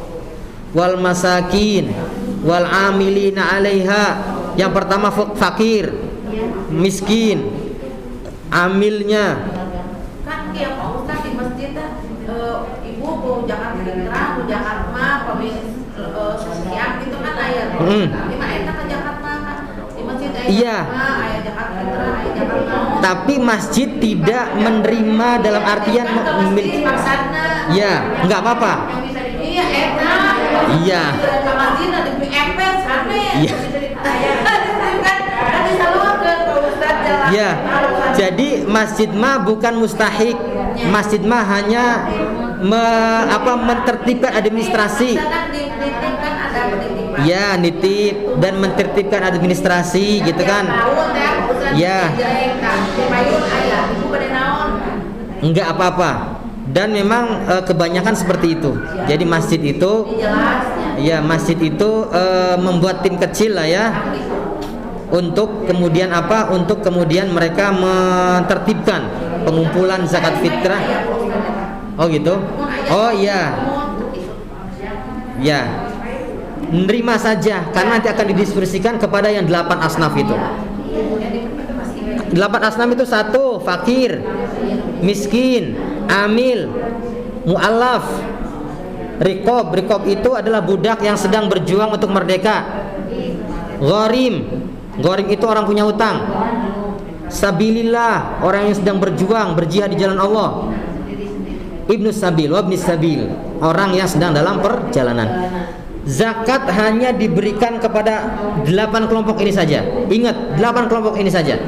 wal masakin wal amilina 'alaiha. Yang pertama fakir, miskin, amilnya. Kan kayak Pak Ustaz di masjid ibu mau zakat fitrah, mau zakat mal, siang gitu kan ayat. Di mana enak ke zakat mal kan? Di masjid ayat ayat zakat fitrah, ayat zakat mal. Tapi masjid tidak menerima dalam artian ya, nggak apa-apa. Iya enak. Iya. Ke masjid ada di empes sana ya. Iya. Kan bisa luar ke Pak Ustaz jalan. Ya, jadi masjid mah bukan mustahik. Masjid mah hanya mentertibkan administrasi. Ya, nitip dan mentertibkan administrasi gitu kan. Ya. Enggak apa-apa. Dan memang kebanyakan seperti itu. Jadi masjid itu membuat tim kecil lah ya. Untuk kemudian Untuk kemudian mereka mentertibkan pengumpulan zakat fitrah. Oh gitu. Oh iya. Ya. Nerima saja karena nanti akan didiskusikan kepada yang 8 asnaf itu. 8 asnaf itu: 1. Fakir, miskin, amil, mu'allaf, riqab. Riqab itu adalah budak yang sedang berjuang untuk merdeka. Gharim itu orang punya utang. Sabilillah, orang yang sedang berjuang, berjihad di jalan Allah. Ibnus sabil, wabnis sabil, orang yang sedang dalam perjalanan. Zakat hanya diberikan kepada 8 kelompok ini saja. Ingat, 8 kelompok ini saja.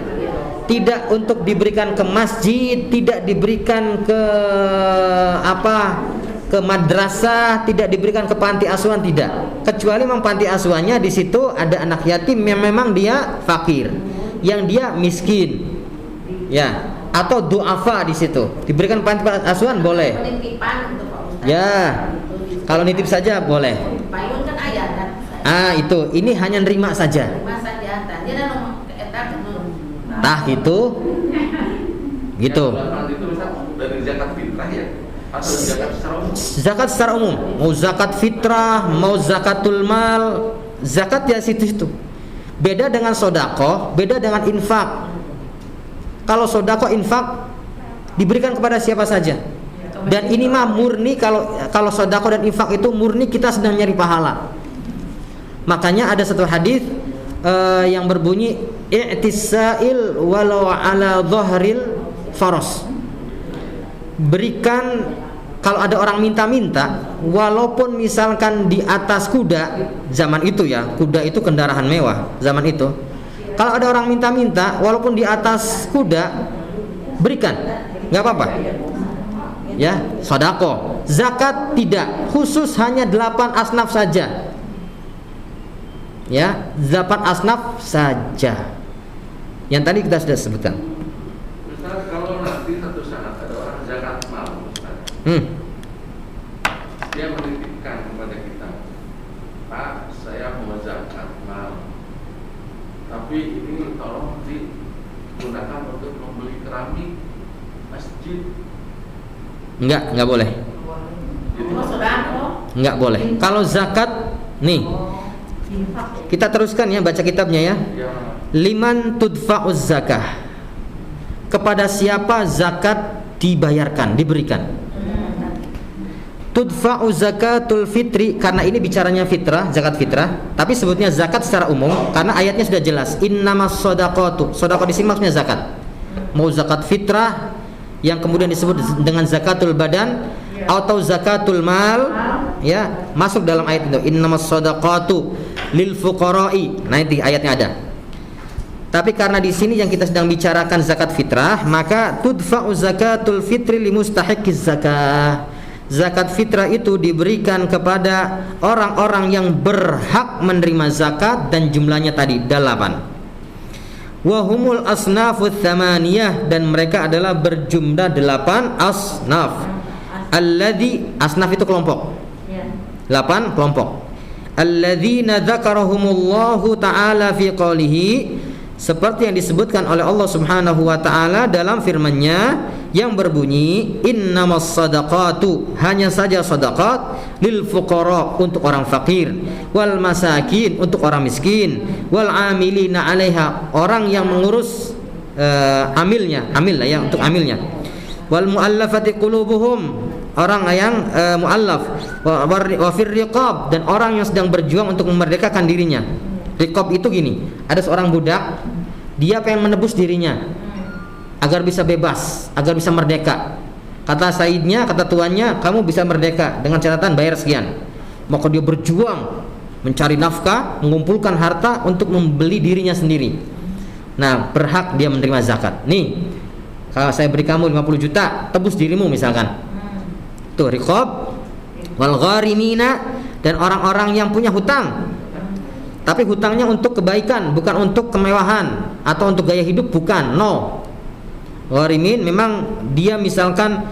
Tidak untuk diberikan ke masjid, tidak diberikan ke ke madrasah, tidak diberikan ke panti asuhan, tidak. Kecuali memang panti asuhannya di situ ada anak yatim yang memang dia fakir, yang dia miskin. Ya, atau du'afa di situ. Diberikan panti asuhan boleh. Ya. Kalau nitip saja boleh. Payung kan ayat kan. Itu. Ini hanya nerima saja. Nerima saja. Dia ada nomor keetak Tah gitu. Gitu. Itu misal dari zakat fitrah ya atau zakat secara umum? Zakat secara umum. Mau zakat fitrah, mau zakatul mal, zakat ya situ-situ. Beda dengan sodako, beda dengan infak. Kalau sodako infak diberikan kepada siapa saja. Dan ini mah murni, kalau sodako dan infak itu murni kita sedang nyari pahala. Makanya ada satu hadis yang berbunyi i'tisail walau ala dhahril faros. Berikan kalau ada orang minta-minta, walaupun misalkan di atas kuda, zaman itu ya, kuda itu kendaraan mewah zaman itu. Kalau ada orang minta-minta, walaupun di atas kuda, berikan, nggak apa-apa. Ya, sodako. Zakat tidak, khusus hanya 8 asnaf saja. Ya, 8 asnaf saja. Yang tadi kita sudah sebutkan. Ustaz, kalau nanti satu saat ada orang zakat mal, dia menitipkan kepada kita, Pak, saya mau zakat mal, tapi ini tolong digunakan untuk membeli keramik masjid. Enggak boleh. Oh, sodako. Enggak boleh. Kalau zakat nih, kita teruskan ya, baca kitabnya ya. Liman tudfa'uz zakah. Kepada siapa zakat dibayarkan, diberikan. Tudfa'u zakatul fitri, karena ini bicaranya fitrah, zakat fitrah, tapi sebutnya zakat secara umum karena ayatnya sudah jelas. Innamas shadaqatu. Shadaqah di sini maksudnya zakat. Mau zakat fitrah yang kemudian disebut dengan zakatul badan atau zakatul mal, ya, masuk dalam ayat itu. Innamas shadaqatu lil fuqara'i. Nah, itu ayatnya ada. Tapi karena di sini yang kita sedang bicarakan zakat fitrah, maka tudfa'u zakatul fitri limustahiqiz zakah. Zakat fitrah itu diberikan kepada orang-orang yang berhak menerima zakat dan jumlahnya tadi 8. Wa humul asnafut tsamaniyah, dan mereka adalah berjumlah 8 asnaf. Alladzi, asnaf itu kelompok. 8 kelompok. Alladzina dzakarahumullahu ta'ala fi qoulihi, seperti yang disebutkan oleh Allah Subhanahu wa taala dalam firman-Nya yang berbunyi innamas shadaqatu, hanya saja sedekah, lil fuqara, untuk orang fakir, wal masakin, untuk orang miskin, wal amilina 'alaiha, orang yang mengurus amilnya ya, untuk amilnya, wal muallafati qulubuhum, orang yang muallaf, wa fir riqab, dan orang yang sedang berjuang untuk memerdekakan dirinya. Riqab itu gini, ada seorang budak, dia pengen menebus dirinya agar bisa bebas, agar bisa merdeka. Kata saidnya, kata tuannya, kamu bisa merdeka dengan catatan bayar sekian. Maka dia berjuang mencari nafkah, mengumpulkan harta untuk membeli dirinya sendiri. Nah, berhak dia menerima zakat. Nih, kalau saya beri kamu 50 juta, tebus dirimu misalkan. Tuh riqab, wal gharimina, dan orang-orang yang punya hutang. Tapi hutangnya untuk kebaikan, bukan untuk kemewahan atau untuk gaya hidup, bukan. No. Gharimin memang dia misalkan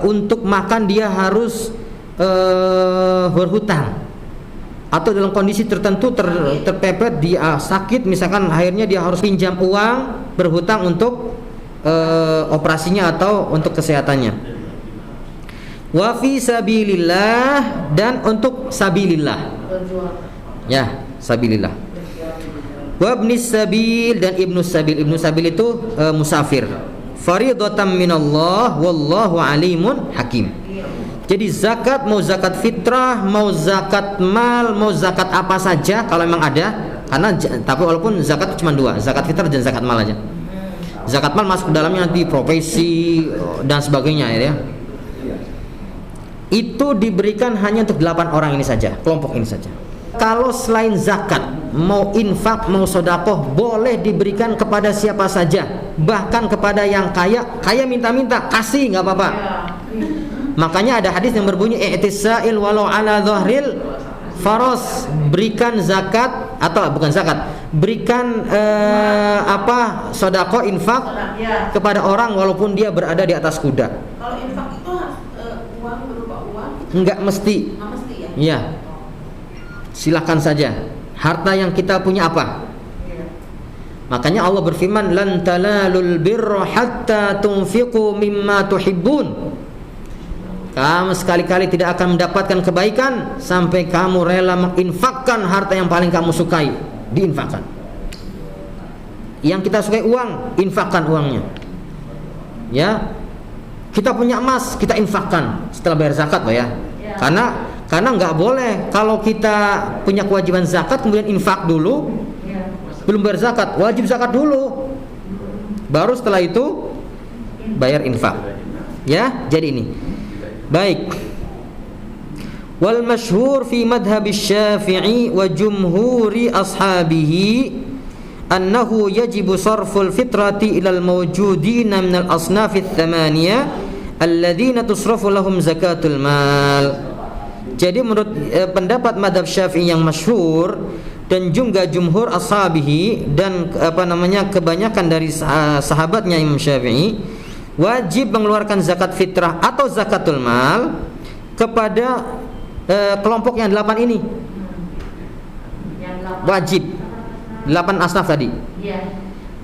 untuk makan dia harus berhutang, atau dalam kondisi tertentu terpepet dia sakit misalkan, akhirnya dia harus pinjam uang, berhutang untuk operasinya atau untuk kesehatannya. Wa fi sabilillah, dan untuk sabilillah. Ya, sabilillah. Wa ibnis sabil, dan ibnus sabil. Ibnus sabil itu musafir. Faridatan minallah wallahu alimun hakim. Jadi zakat, mau zakat fitrah, mau zakat mal, mau zakat apa saja kalau memang ada. Karena tapi walaupun zakat cuma 2, zakat fitrah dan zakat mal aja. Zakat mal masuk ke dalamnya nanti profesi dan sebagainya ya. Itu diberikan hanya untuk 8 orang ini saja, kelompok ini saja. Kalau selain zakat, mau infak, mau sedekah, boleh diberikan kepada siapa saja, bahkan kepada yang kaya minta-minta, kasih nggak apa-apa. Makanya ada hadis yang berbunyi i'tisail walau ala dhahril faros, berikan zakat atau bukan zakat, berikan sedekah, infak kepada orang walaupun dia berada di atas kuda. Kalau infak itu harus uang, berupa uang? Enggak mesti. Nggak mesti ya? Iya. Silakan saja. Harta yang kita punya apa? Makanya Allah berfirman, lan talalul birra hatta tunfiqu mimma tuhibbun. Kamu sekali-kali tidak akan mendapatkan kebaikan sampai kamu rela menginfakkan harta yang paling kamu sukai, diinfakkan. Yang kita sukai uang, infakkan uangnya. Ya. Kita punya emas, kita infakkan setelah bayar zakat loh ya. Karena nggak boleh kalau kita punya kewajiban zakat kemudian infak dulu, belum bayar zakat, wajib zakat dulu, baru setelah itu bayar infak. Ya, jadi ini. Baik. Wal masyhur fi madhhab Syafi'i wa jumhuri ashabihi annahu yajibu sarful fitrati ilal mawjudina minal asnafith thamaniyah alladzina tusrafu lahum zakatul mal. Jadi menurut pendapat madhab Syafi'i yang masyhur dan juga jumhur ashabihi dan kebanyakan dari sahabatnya Imam Syafi'i, wajib mengeluarkan zakat fitrah atau zakatul mal kepada kelompok yang 8 ini. Wajib 8 asnaf tadi.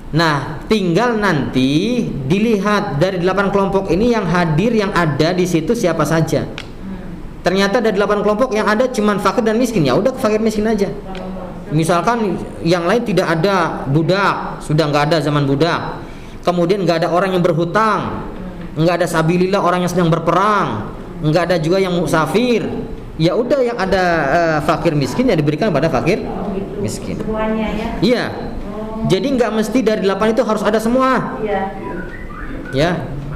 Nah, tinggal nanti dilihat dari 8 kelompok ini yang hadir, yang ada di situ siapa saja. Ternyata ada 8 kelompok yang ada cuman fakir dan miskin, ya udah fakir miskin aja. Misalkan yang lain tidak ada budak, sudah nggak ada zaman budak. Kemudian nggak ada orang yang berhutang, nggak ada sabilillah orang yang sedang berperang, nggak ada juga yang musafir. Ya udah yang ada fakir miskin ya diberikan pada fakir miskin. Semuanya ya. Iya. Jadi nggak mesti dari 8 itu harus ada semua. Iya. Ya.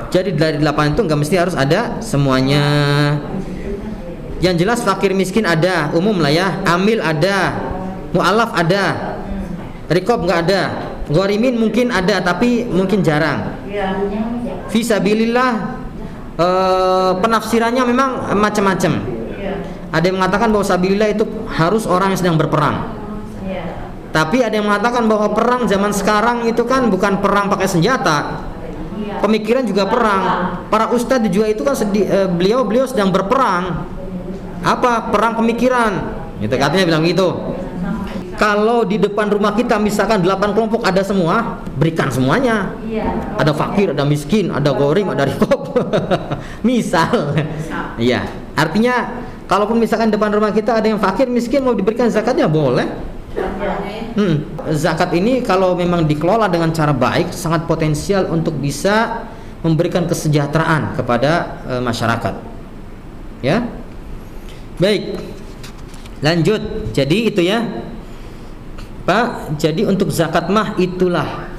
Jadi dari 8 itu nggak mesti harus ada semuanya. Yang jelas fakir miskin ada, umum lah ya. Amil ada, mu'alaf ada, rikob nggak ada, ghorimin mungkin ada tapi mungkin jarang. Iya. Fisabilillah penafsirannya memang macam-macam. Iya. Ada yang mengatakan bahwa sabilillah itu harus orang yang sedang berperang. Iya. Tapi ada yang mengatakan bahwa perang zaman sekarang itu kan bukan perang pakai senjata. Pemikiran juga perang. Para ustadz juga itu kan beliau sedang berperang. Apa? Perang pemikiran. Gitu katanya bilang gitu. Kalau di depan rumah kita misalkan 8 kelompok ada semua, berikan semuanya. Iya. Ada fakir, ada miskin, ada gorim, ada rikob. Misal. Iya. Artinya kalaupun misalkan depan rumah kita ada yang fakir, miskin mau diberikan zakatnya boleh. Zakat ini kalau memang dikelola dengan cara baik sangat potensial untuk bisa memberikan kesejahteraan kepada masyarakat. Ya. Baik. Lanjut. Jadi itu ya. Pak, jadi untuk zakat mah itulah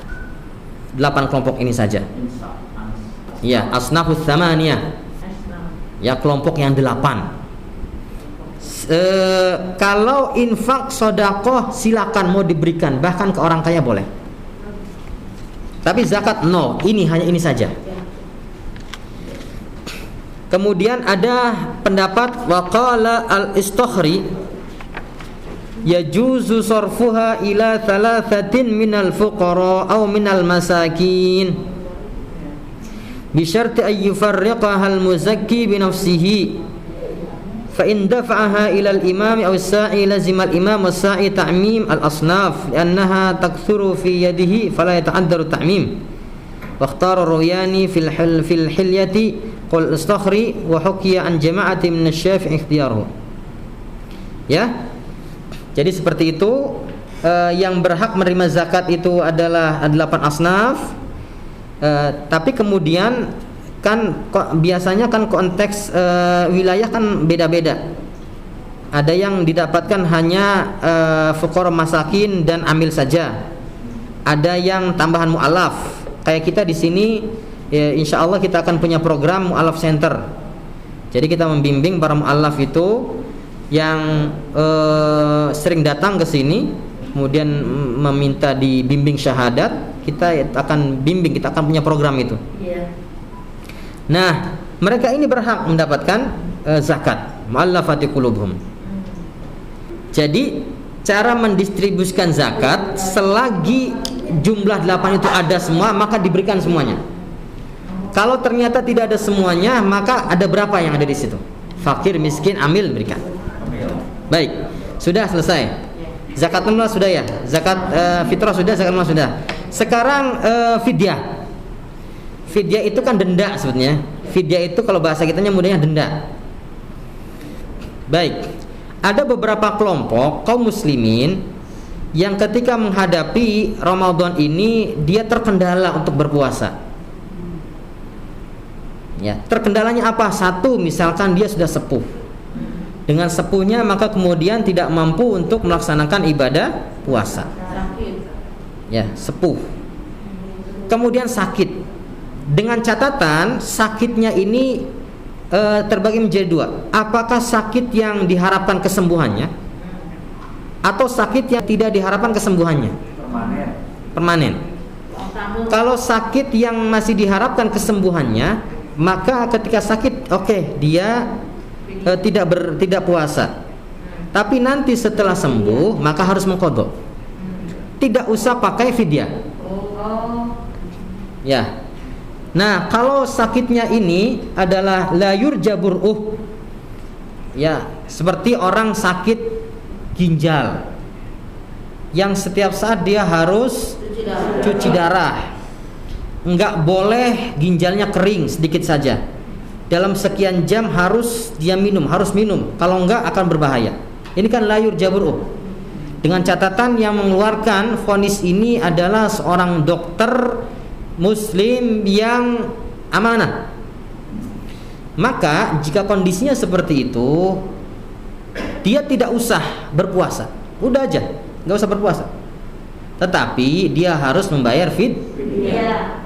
8 kelompok ini saja. Ya, asnafus tsamaniyah. Ya, kelompok yang 8. Kalau infak sedekah silakan mau diberikan, bahkan ke orang kaya boleh. Tapi zakat no, ini hanya ini saja. Kemudian ada pendapat waqala al-Istakhri yajuzu sarfuha ila thalathatin minal fuqara aw minal masakin bi syarti ay yufarriqaha al-muzakki bi nafsihi fa in dafa'aha ila al-imam aw as-sa'i lazima al-imam was-sa'i ta'mim al-asnaf li'annaha takthuru fi yadihi fala yata'addaru ta'mim wa ikhtara Ruhyani fil hilyati qul istakhri wa hukiya an jama'ati min asy-Syafi'i ikhtiyaruhu. Ya. Jadi seperti itu, yang berhak menerima zakat itu adalah 8 asnaf. Tapi kemudian kan biasanya kan konteks wilayah kan beda-beda. Ada yang didapatkan hanya fuqara masakin dan amil saja. Ada yang tambahan mu'alaf. Kayak kita di sini ya, insya Allah kita akan punya program mu'alaf center. Jadi kita membimbing para mu'alaf itu yang sering datang ke sini, kemudian meminta dibimbing syahadat, kita akan bimbing, kita akan punya program itu. Iya. Nah, mereka ini berhak mendapatkan zakat, mu'allafati qulubuhum. Jadi, cara mendistribusikan zakat selagi jumlah 8 itu ada semua, maka diberikan semuanya. Kalau ternyata tidak ada semuanya, maka ada berapa yang ada di situ? Fakir, miskin, amil berikan. Baik, sudah selesai. Zakat mal sudah ya. Zakat fitrah sudah, zakat mal sudah. Sekarang fidyah. Fidyah itu kan denda sebetulnya. Fidyah itu kalau bahasa kitanya mudahnya denda. Baik. Ada beberapa kelompok kaum muslimin yang ketika menghadapi Ramadan ini dia terkendala untuk berpuasa. Ya, terkendalanya apa? Satu, misalkan dia sudah sepuh. Dengan sepuhnya maka kemudian tidak mampu untuk melaksanakan ibadah puasa. Ya, sepuh. Kemudian sakit. Dengan catatan sakitnya ini terbagi menjadi 2. Apakah sakit yang diharapkan kesembuhannya atau sakit yang tidak diharapkan kesembuhannya? Permanen. Kalau sakit yang masih diharapkan kesembuhannya, maka ketika sakit dia tidak puasa. Tapi nanti setelah sembuh maka harus mengqadha. Tidak usah pakai fidyah. Ya. Nah, kalau sakitnya ini adalah la yurja bur'uh. Ya, seperti orang sakit ginjal yang setiap saat dia harus cuci darah. Enggak boleh ginjalnya kering sedikit saja. Dalam sekian jam harus dia minum, harus minum. Kalau enggak akan berbahaya. Ini kan la yurjaburuh. Dengan catatan yang mengeluarkan vonis ini adalah seorang dokter muslim yang amanah. Maka jika kondisinya seperti itu, dia tidak usah berpuasa. Udah aja, nggak usah berpuasa. Tetapi dia harus membayar fidyah.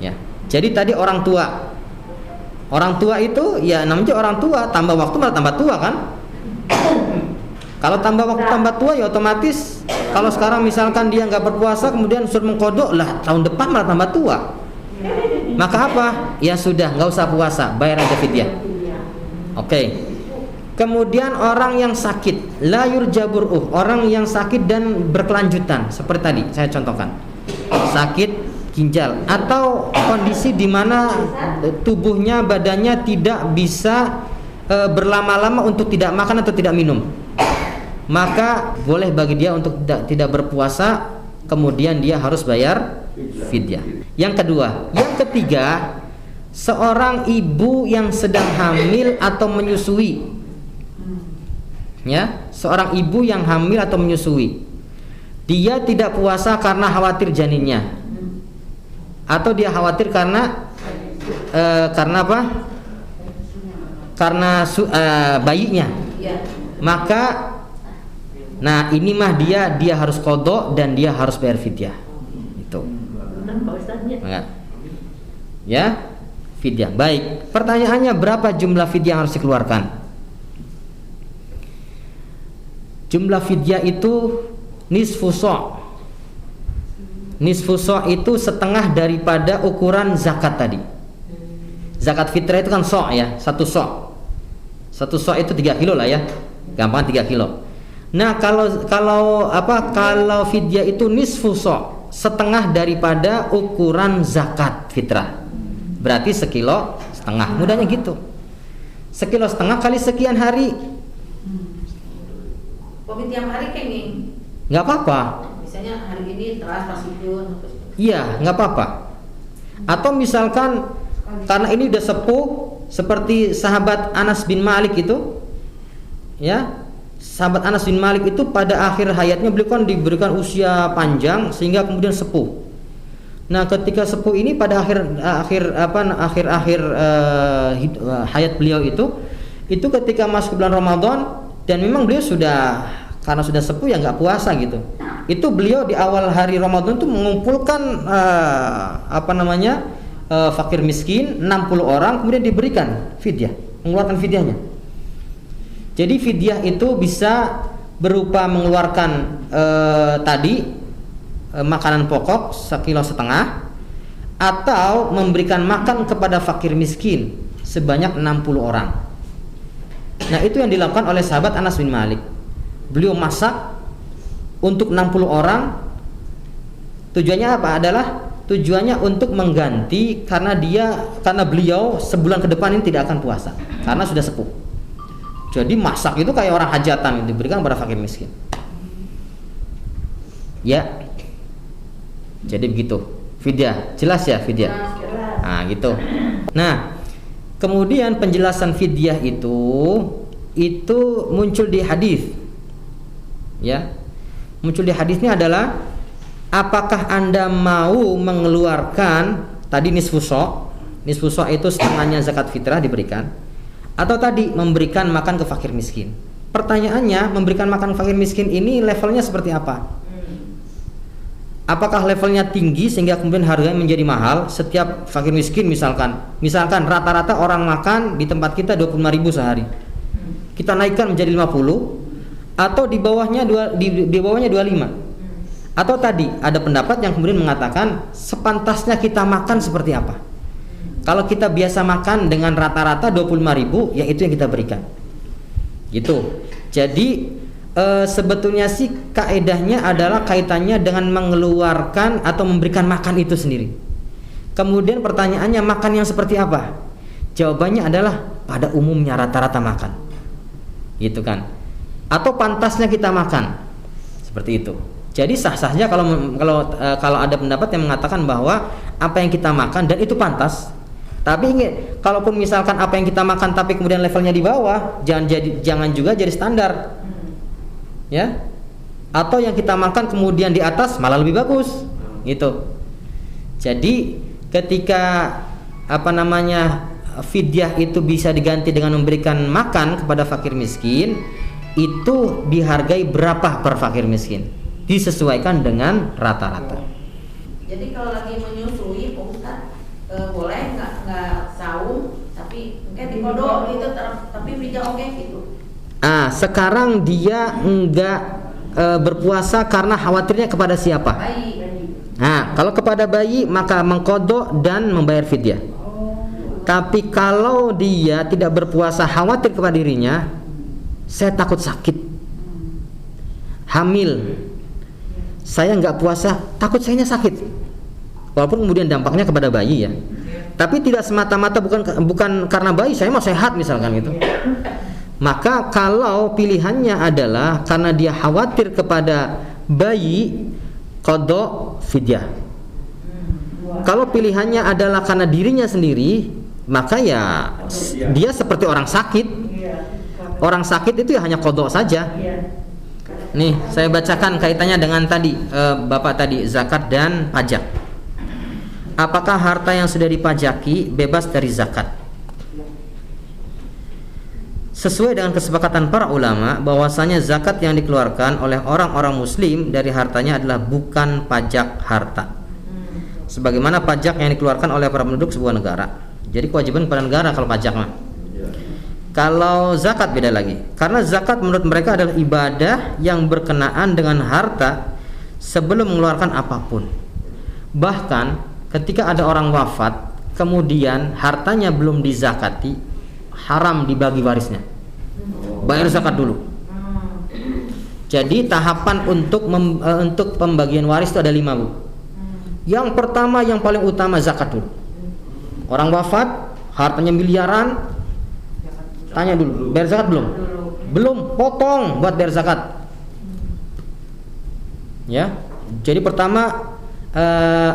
Ya. Jadi tadi orang tua. Orang tua itu ya namanya orang tua, tambah waktu malah tambah tua kan? Kalau tambah waktu tambah tua ya otomatis kalau sekarang misalkan dia nggak berpuasa kemudian suruh mengkodok lah tahun depan malah tambah tua. Maka apa? Ya sudah nggak usah puasa, bayar aja fidyah. Oke. Kemudian orang yang sakit, la yurjaburuh, orang yang sakit dan berkelanjutan seperti tadi saya contohkan. Sakit ginjal atau kondisi di mana tubuhnya, badannya tidak bisa berlama-lama untuk tidak makan atau tidak minum. Maka boleh bagi dia untuk tidak berpuasa, kemudian dia harus bayar fidyah. Yang kedua, yang ketiga, seorang ibu yang sedang hamil atau menyusui. Ya, seorang ibu yang hamil atau menyusui. Dia tidak puasa karena khawatir janinnya. Atau dia khawatir karena apa? Karena bayinya. Maka nah ini mah dia harus qadha dan dia harus bayar fidyah. Itu. Ya, fidyah. Baik. Pertanyaannya berapa jumlah fidyah yang harus dikeluarkan? Jumlah fidyah itu nisfu sa'. Nisfu sa' itu setengah daripada ukuran zakat tadi. Zakat fitrah itu kan sa' ya, satu sa'. Satu sa' itu 3 kilo lah ya. Gampang 3 kilo. Nah, kalau fidyah itu nisfu sa', setengah daripada ukuran zakat fitrah. Berarti 1,5 kilo. Mudahnya gitu. 1,5 kilo kali sekian hari. Covid tiap hari kayak gini. Enggak apa-apa. Misalnya hari ini teras masjidun. Iya, nggak apa-apa. Atau misalkan karena ini udah sepuh seperti sahabat Anas bin Malik itu, ya, sahabat Anas bin Malik itu pada akhir hayatnya beliau kan diberikan usia panjang sehingga kemudian sepuh. Nah, ketika sepuh ini pada akhir hayat beliau itu ketika masuk bulan Ramadan dan memang beliau karena sudah sepuh ya nggak puasa gitu. Itu beliau di awal hari Ramadan itu mengumpulkan fakir miskin 60 orang kemudian diberikan fidyah, mengeluarkan fidyahnya. Jadi fidyah itu bisa berupa mengeluarkan makanan pokok 1,5 kilo atau memberikan makan kepada fakir miskin sebanyak 60 orang. Nah, itu yang dilakukan oleh sahabat Anas bin Malik. Beliau masak untuk 60 orang. Tujuannya apa? Tujuannya untuk mengganti karena beliau sebulan ke depan ini tidak akan puasa karena sudah sepuh. Jadi masak itu kayak orang hajatan, diberikan kepada fakir miskin. Ya. Jadi begitu. Fidyah, jelas ya fidyah. Nah, gitu. Nah, kemudian penjelasan fidyah itu muncul di hadis. Ya. Muncul di hadisnya adalah apakah Anda mau mengeluarkan tadi nisfu sa'? Nisfu sa' itu setengahnya zakat fitrah diberikan, atau tadi memberikan makan ke fakir miskin. Pertanyaannya, memberikan makan fakir miskin ini levelnya seperti apa? Apakah levelnya tinggi sehingga kemudian harganya menjadi mahal? Setiap fakir miskin misalkan rata-rata orang makan di tempat kita 25.000 sehari. Kita naikkan menjadi 50 atau di bawahnya 25. Atau tadi ada pendapat yang kemudian mengatakan sepantasnya kita makan seperti apa? Kalau kita biasa makan dengan rata-rata 25.000, ya itu yang kita berikan. Gitu. Jadi sebetulnya sih kaedahnya adalah kaitannya dengan mengeluarkan atau memberikan makan itu sendiri. Kemudian pertanyaannya, makan yang seperti apa? Jawabannya adalah pada umumnya rata-rata makan. Gitu kan? Atau pantasnya kita makan. Seperti itu. Jadi sah-sahnya kalau ada pendapat yang mengatakan bahwa apa yang kita makan dan itu pantas. Tapi ingat, kalaupun misalkan apa yang kita makan tapi kemudian levelnya di bawah, jangan juga jadi standar. Ya. Atau yang kita makan kemudian di atas malah lebih bagus. Gitu. Jadi ketika fidyah itu bisa diganti dengan memberikan makan kepada fakir miskin, itu dihargai berapa per fakir miskin, disesuaikan dengan rata-rata. Jadi kalau lagi menyusui Pak Ustaz, boleh nggak saum tapi mungkin dikodok gitu, tapi pijak oke gitu. Sekarang dia enggak berpuasa karena khawatirnya kepada siapa? Bayi. Kalau kepada bayi maka mengkodok dan membayar fidyah. Tapi kalau dia tidak berpuasa khawatir kepada dirinya, saya takut sakit, hamil, saya nggak puasa, takut sayanya sakit. Walaupun kemudian dampaknya kepada bayi ya. Tapi tidak semata-mata bukan karena bayi, saya mau sehat misalkan gitu. Maka kalau pilihannya adalah karena dia khawatir kepada bayi, qadha fidyah. Kalau pilihannya adalah karena dirinya sendiri, maka ya dia seperti orang sakit. Orang sakit itu ya hanya qadha saja. Nih, saya bacakan kaitannya dengan tadi Bapak tadi, zakat dan pajak. Apakah harta yang sudah dipajaki bebas dari zakat? Sesuai dengan kesepakatan para ulama bahwasanya zakat yang dikeluarkan oleh orang-orang muslim dari hartanya adalah bukan pajak harta. Sebagaimana pajak yang dikeluarkan oleh para penduduk sebuah negara. Jadi kewajiban kepada negara kalau pajak mah. Kalau zakat beda lagi. Karena zakat menurut mereka adalah ibadah yang berkenaan dengan harta sebelum mengeluarkan apapun. Bahkan ketika ada orang wafat kemudian hartanya belum dizakati, haram dibagi warisnya. Bayar zakat dulu. Jadi tahapan untuk pembagian waris itu ada 5, Bu. Yang pertama yang paling utama zakat dulu. Orang wafat, hartanya miliaran, tanya dulu, bayar zakat belum? Belum, potong buat bayar zakat. Ya. Jadi pertama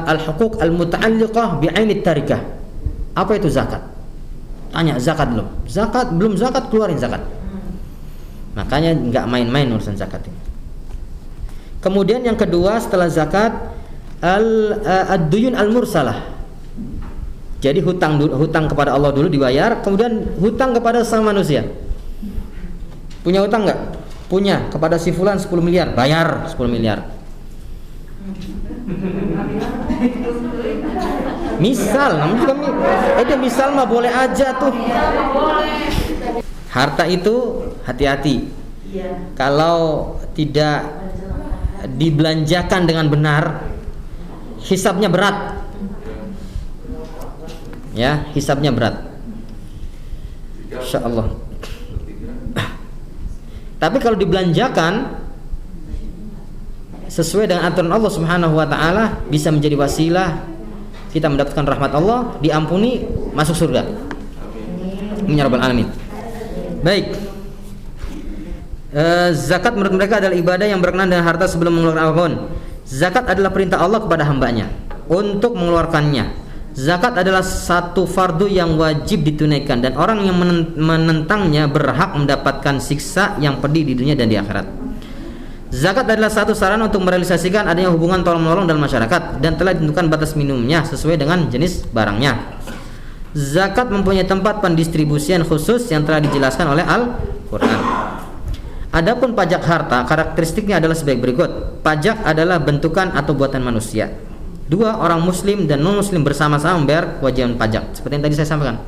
al-huquq al-muta'alliqah bi'ainit tarikah. Apa itu zakat? Tanya, zakat belum? Zakat belum, zakat keluarin zakat. Makanya enggak main-main urusan zakat ini. Kemudian yang kedua setelah zakat ad-duyun al-mursalah. Jadi hutang kepada Allah dulu dibayar, kemudian hutang kepada sama manusia. Punya hutang enggak? Punya, kepada si fulan 10 miliar, bayar 10 miliar. Misal, namun juga misal mah boleh aja tuh. Harta itu hati-hati. Kalau tidak dibelanjakan dengan benar, hisabnya berat. Ya, hisabnya berat. Insyaallah. Tapi kalau dibelanjakan sesuai dengan aturan Allah Subhanahu wa taala, bisa menjadi wasilah kita mendapatkan rahmat Allah, diampuni, masuk surga. Amin ya rabbal alamin. Baik. Zakat menurut mereka adalah ibadah yang berkenaan dengan harta sebelum mengeluarkan apapun. Zakat adalah perintah Allah kepada hambanya untuk mengeluarkannya. Zakat adalah satu fardu yang wajib ditunaikan dan orang yang menentangnya berhak mendapatkan siksa yang pedih di dunia dan di akhirat. Zakat adalah satu sarana untuk merealisasikan adanya hubungan tolong-menolong dalam masyarakat dan telah ditentukan batas minimumnya sesuai dengan jenis barangnya. Zakat mempunyai tempat pendistribusian khusus yang telah dijelaskan oleh Al-Quran. Adapun pajak harta, karakteristiknya adalah sebagai berikut. Pajak adalah bentukan atau buatan manusia. 2, orang muslim dan non muslim bersama-sama membayar kewajiban pajak. Seperti yang tadi saya sampaikan.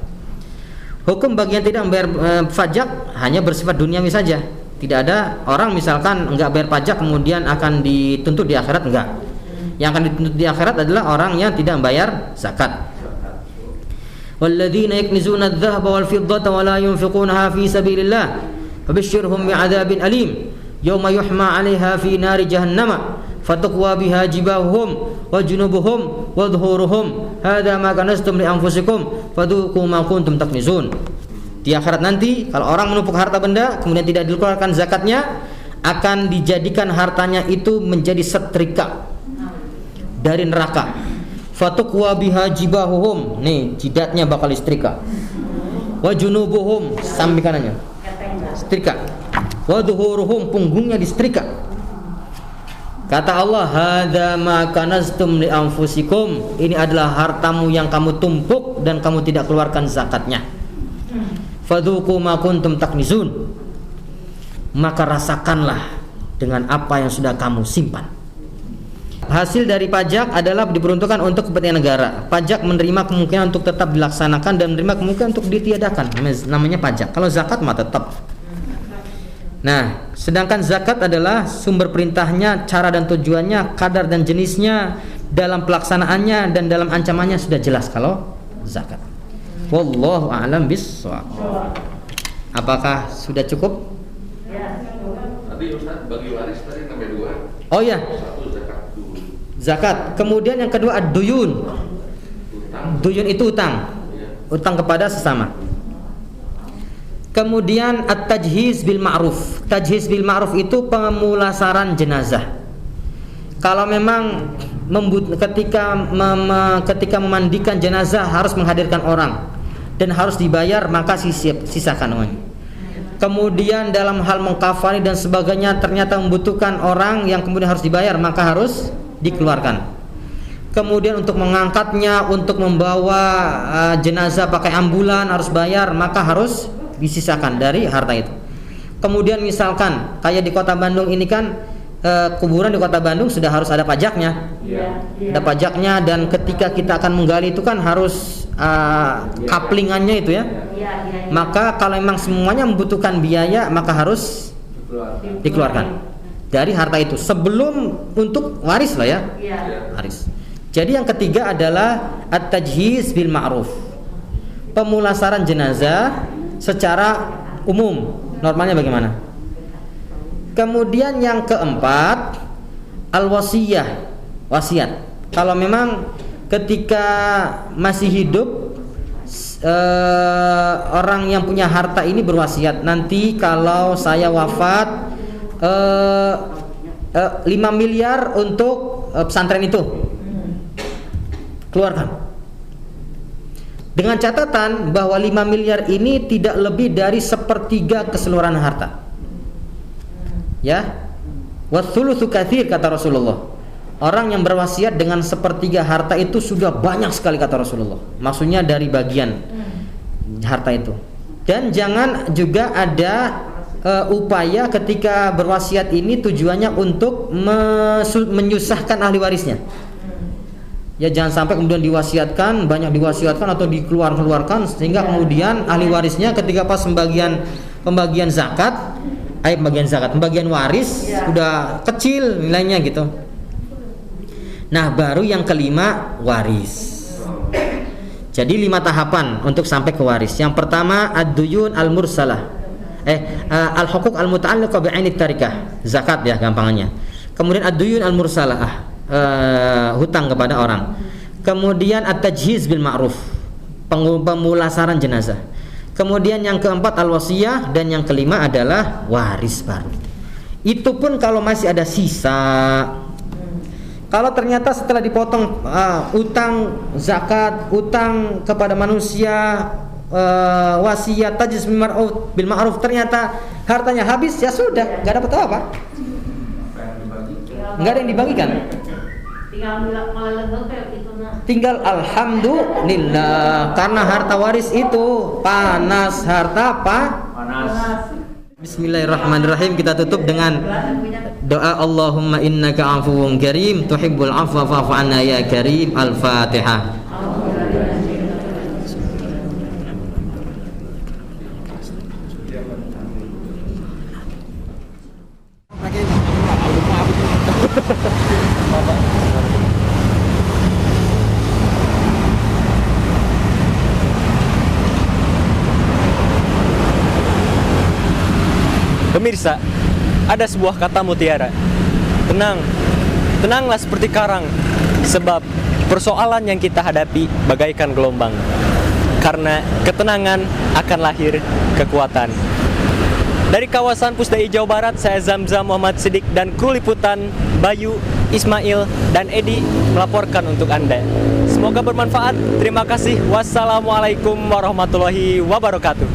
Hukum bagi yang tidak membayar pajak hanya bersifat duniawi saja. Tidak ada orang misalkan enggak bayar pajak kemudian akan dituntut di akhirat, enggak. Yang akan dituntut di akhirat adalah orang yang tidak membayar zakat. Walladzina yaknizuna adh-dhahaba wal fiddata wa la yunfiqunaha fi sabilillah fabashshirhum bi'adzabin alim yawma yuhma 'alaiha fi nari jahannam fatuqwa biha jibahuhum wa junubuhum wa dhuhuruhum hadza ma kanastum li anfusikum fadhuqu ma kuntum taknizun. Di akhirat nanti kalau orang menumpuk harta benda kemudian tidak dikeluarkan zakatnya, akan dijadikan hartanya itu menjadi setrika dari neraka. Fatuqwa biha jibahuhum, nih jidatnya bakal disetrika. Wa junubuhum, samping kanannya setrika. Wa duhuruhum, punggungnya disetrika. Kata Allah, hadza ma kanaztum li anfusikum, ini adalah hartamu yang kamu tumpuk dan kamu tidak keluarkan zakatnya. Fadzuqu ma kuntum taknizun, maka rasakanlah dengan apa yang sudah kamu simpan. Hasil dari pajak adalah diperuntukkan untuk kepentingan negara. Pajak menerima kemungkinan untuk tetap dilaksanakan dan menerima kemungkinan untuk ditiadakan. Namanya pajak. Kalau zakat mah tetap. Nah, sedangkan zakat adalah sumber perintahnya, cara dan tujuannya, kadar dan jenisnya, dalam pelaksanaannya dan dalam ancamannya sudah jelas kalau zakat. Wallahu a'lam bissawab. Apakah sudah cukup? Tadi Ustaz bagi waris tadi sampai 2. Oh ya. Satu zakat dulu. Zakat. Kemudian yang kedua ad-duyun. Utang. Duyun itu utang. Utang kepada sesama. Kemudian at-tajhiz bil ma'ruf. Tajhiz bil ma'ruf itu pemulasaran jenazah. Kalau memang ketika memandikan jenazah harus menghadirkan orang dan harus dibayar, maka sisakan uangnya. Kemudian dalam hal mengkafani dan sebagainya ternyata membutuhkan orang yang kemudian harus dibayar, maka harus dikeluarkan. Kemudian untuk mengangkatnya, untuk membawa jenazah pakai ambulan harus bayar, maka harus disisakan dari harta itu. Kemudian misalkan kayak di Kota Bandung ini kan, kuburan di Kota Bandung sudah harus ada pajaknya. Ada pajaknya, dan ketika kita akan menggali itu kan harus kaplingannya itu ya. Maka kalau memang semuanya membutuhkan biaya, maka harus dikeluarkan dari harta itu sebelum untuk waris lah ya. Waris. Jadi yang ketiga adalah at-tajhiz bil ma'ruf. Pemulasaran jenazah secara umum. Normalnya bagaimana? Kemudian yang keempat, al-wasiyah, wasiat. Kalau memang ketika masih hidup orang yang punya harta ini berwasiat, nanti kalau saya wafat 5 miliar untuk pesantren itu, keluarkan. Dengan catatan bahwa 5 miliar ini tidak lebih dari 1/3 keseluruhan harta. Ya, wathulutsu katsir kata Rasulullah. Orang yang berwasiat dengan 1/3 harta itu sudah banyak sekali kata Rasulullah. Maksudnya dari bagian harta itu. Dan jangan juga ada upaya ketika berwasiat ini tujuannya untuk menyusahkan ahli warisnya. Ya, jangan sampai kemudian diwasiatkan, banyak diwasiatkan atau dikeluarkan sehingga kemudian ahli warisnya ketika pas pembagian zakat, pembagian waris udah kecil nilainya gitu. Nah, baru yang kelima waris. Jadi 5 tahapan untuk sampai ke waris. Yang pertama ad-duyun al-mursalah. Al-huquq al-muta'alliqah bi'ainit tarikah. Zakat ya gampangannya. Kemudian ad-duyun al-mursalah, hutang kepada orang. Kemudian at-tajhiz bil ma'ruf, pemulasaran jenazah. Kemudian yang keempat al-wasiyah, dan yang kelima adalah waris baru. Itu pun kalau masih ada sisa. Kalau ternyata setelah dipotong utang zakat, utang kepada manusia, wasiat, tajhiz bil ma'ruf, ternyata hartanya habis, ya sudah, enggak dapat apa-apa. Enggak ada yang dibagikan. Tinggal alhamdulillah, karena harta waris itu panas, harta apa? Panas. Bismillahirrahmanirrahim. Kita tutup dengan doa Allahumma innaka afuwun karim tuhibbul afwa fa'fu anna ya karim. Al-Fatihah. Pemirsa, ada sebuah kata mutiara. Tenang, tenanglah seperti karang, sebab persoalan yang kita hadapi bagaikan gelombang. Karena ketenangan akan lahir kekuatan. Dari kawasan Pusdai Jawa Barat, saya Zamzam Muhammad Sidik dan kru liputan Bayu, Ismail, dan Edi melaporkan untuk Anda. Semoga bermanfaat. Terima kasih. Wassalamualaikum warahmatullahi wabarakatuh.